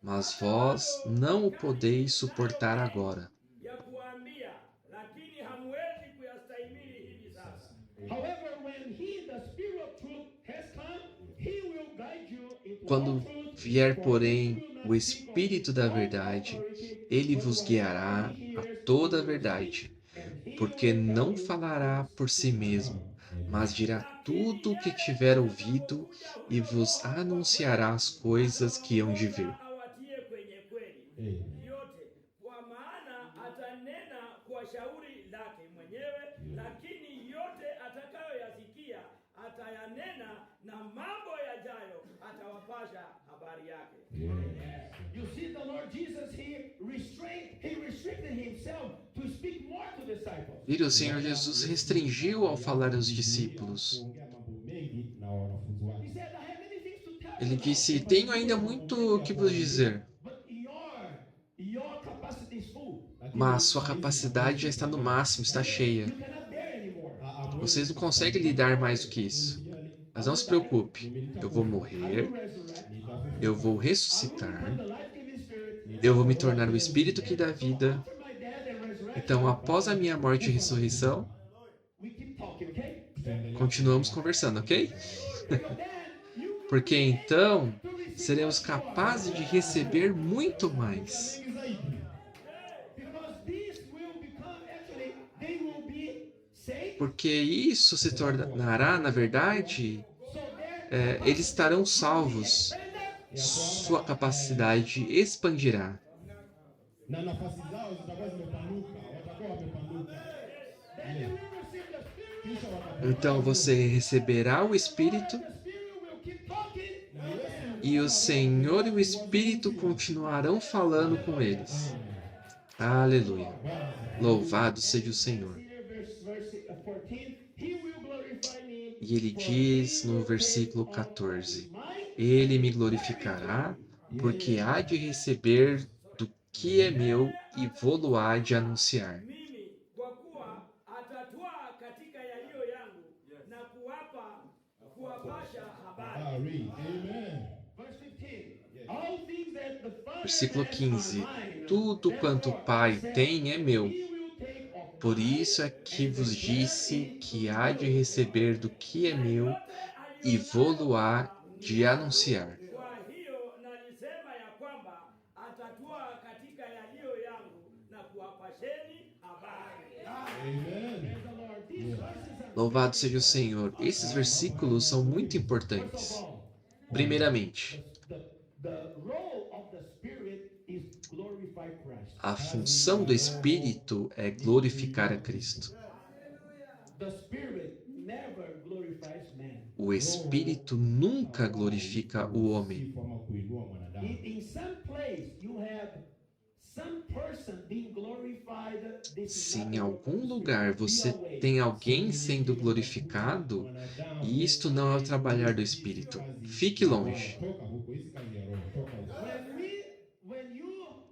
mas vós não o podeis suportar agora. Ya kuambia, lakini hamwezi kuyastahimili hivi sasa. However, when he, the Spirit of truth, has come, he will guide you into Quando all truth, vier, for porém, he will not o speak Espírito of da his own verdade, authority, ele but vos whatever guiará he a hears, toda a he will verdade, speak, and porque não falará por si mesmo, mas dirá tudo o que tiver ouvido e vos anunciará as coisas que hão de vir. awatie kwenye kweli yote, kwa maana atanena kwa shauri lake mwenyewe, lakini yote atakayoyasikia atayanena, na mambo yajayo atawapasha habari yake. You see, the Lord Jesus, he restricted himself to speak more to disciples. Vira, o Senhor Jesus restringiu ao falar aos discípulos. kuongea mambo mengi na wanafunzi He wake. said, I have many things to tell Ele you. disse: Tenho ainda muito o que vos dizer, But your capacity is full. mas sua capacidade já está no máximo, está cheia. You cannot bear anymore. Vocês não conseguem lidar mais do que isso. Mas não se preocupe, eu vou I morrer, will resurrect. eu vou ressuscitar, Become the life-giving spirit. eu vou me tornar o Espírito que dá vida. After my death and resurrection, Então, após a minha morte e ressurreição, we keep talking, okay? continuamos conversando, ok? Because then you Porque então seremos capazes de receber muito mais. because these will become actually they will be saved. Porque isso se tornará, na verdade, So there eles estarão salvos. Sua capacidade expandirá. Na nafasi zao zitakuwa zimepanuka, watakuwa wamepanuka. then you will receive the spirit. Kisha watakuwa Então você receberá o Espírito The spirit will keep talking. e o Senhor e o Espírito continuarão falando com eles. Aleluia. Louvado seja o Senhor. Here, verse 14. He will glorify me. E ele diz no versículo 14: Ele me glorificará, porque há de receber do que é meu e vou-lo há de anunciar. Mimi kwa kuwa atatwaa katika yaliyo yangu na kuwapasha habari. Amen. Verse 15. All things that the Father Versículo has 15: are mine. Tudo quanto o Pai tem é meu. He will take of Por mine isso é que vos disse que há de receber do que é meu e vou-lo há de anunciar. Kwa hiyo nalisema ya kwamba atatwaa katika yaliyo yangu na kuwapasheni habari. Amen. Praise the Lord. These verses are Louvado seja o Senhor. Esses versículos são muito first importantes. of all, Primeiramente, the role of the Spirit is glorify Christ. a função do Espírito é glorificar a Cristo. The Spirit never glorifies man. O Espírito nunca glorifica o homem. Si forma kuinua mwanadamu. In some place you have some person being glorified. This is Se not em the work of algum the lugar Spirit. você Be away. tem alguém sendo glorificado, e isto não é o trabalhar do Espírito, fique longe. Toka huko, hizi kazi ya roho, toka huko. When you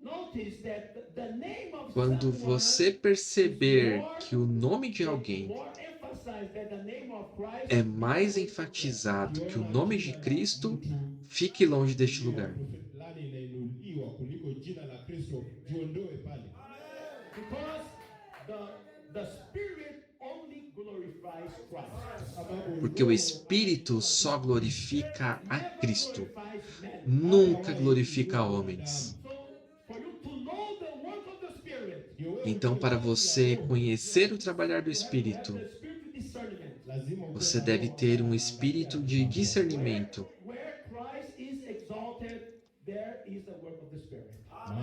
notice that the name of Quando someone você perceber que o nome de alguém more emphasized than the name of Christ, é mais enfatizado que o nome de Cristo, fique longe deste lugar. Fulani inainuliwa kuliko jina la Kristo, jiondoe pale. because the Spirit only glorifies Christ. Sababu Porque o Espírito só glorifica a Never Cristo, glorifies man. nunca glorifica homens. So, for you to know the work of the Spirit, Então, para você conhecer o trabalhar do Espírito, the spirit of discernment, lazima uwe você na deve roho ter um ambayo espírito anaangalia de mambo. discernimento. where Christ is exalted, there is the work of the Spirit.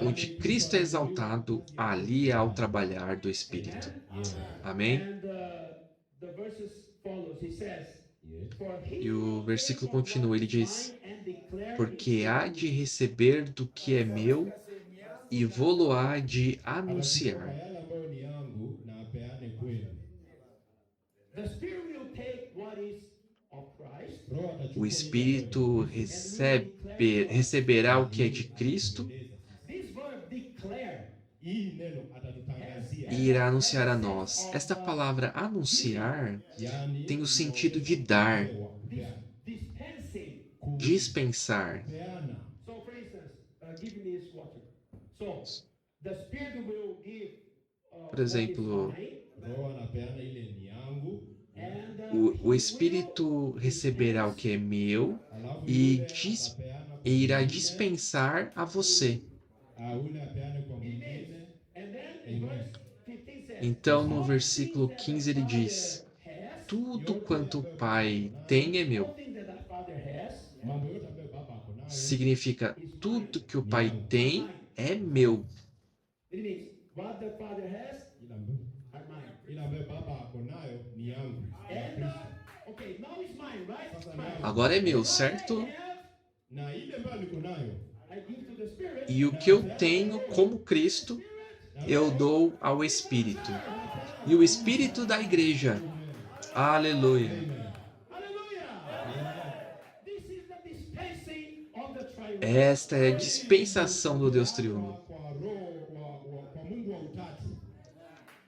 Onde Cristo é exaltado, ali há o trabalhar do Espírito. Yes, Amém? And the verses follows. He says, yes. "For he E o will versículo take of continua, ele what is diz: mine and declare Porque it." há de receber do que é meu e vou-lo há de Atachukua anunciar. yale ambayo ni yangu na apeane kwenu. The Spirit will take what is of Christ Roho atachukua O Espírito receberá o que é de Cristo This verb declare hii neno atatutangazia. e irá anunciar a nós. Esta palavra anunciar Yani, tem o sentido de dar, kupewa, kupeana. dispensing. dispensar. So, for instance, give me this water. So, the Spirit will give. Por exemplo, what is mine, Roho anapeana ile ni yangu, and, O Espírito receberá o que é meu alafu e, yule dis- atapeana kwa e irá mwingine, dispensar a você. ule apeane kwa mwingine. and then in verse 15 says, Então, no versículo 15, ele diz: tudo quanto o Pai tem é meu. Everything that the Father has mambo yote ambayo baba ako nayo Significa, tudo que o Pai tem é meu. it means what the Father has ila ambayo are mine. ila ambayo baba ako nayo ni yangu ni ya And Kristo. okay, now it's mine, right? It's mine. Agora é meu, What certo? I have, Na ile ambayo niko nayo I give to the Spirit. E o que eu tenho como Cristo, eu dou ao Espírito. E o Espírito da igreja. Aleluia. Hallelujah! This is the dispensing of the triune. Esta é a dispensação do Deus triuno. kwa roho kwa Mungu wa utatu.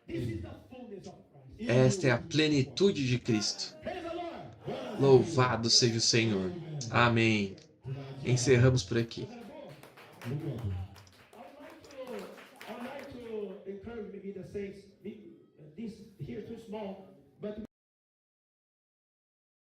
This is the fullness of Christ. Esta é a plenitude de Cristo. Praise the Lord. Louvado seja o Senhor. Amém. Encerramos por aqui. Mungu wa Mungu. I would like to encourage maybe the saints. This here too small, but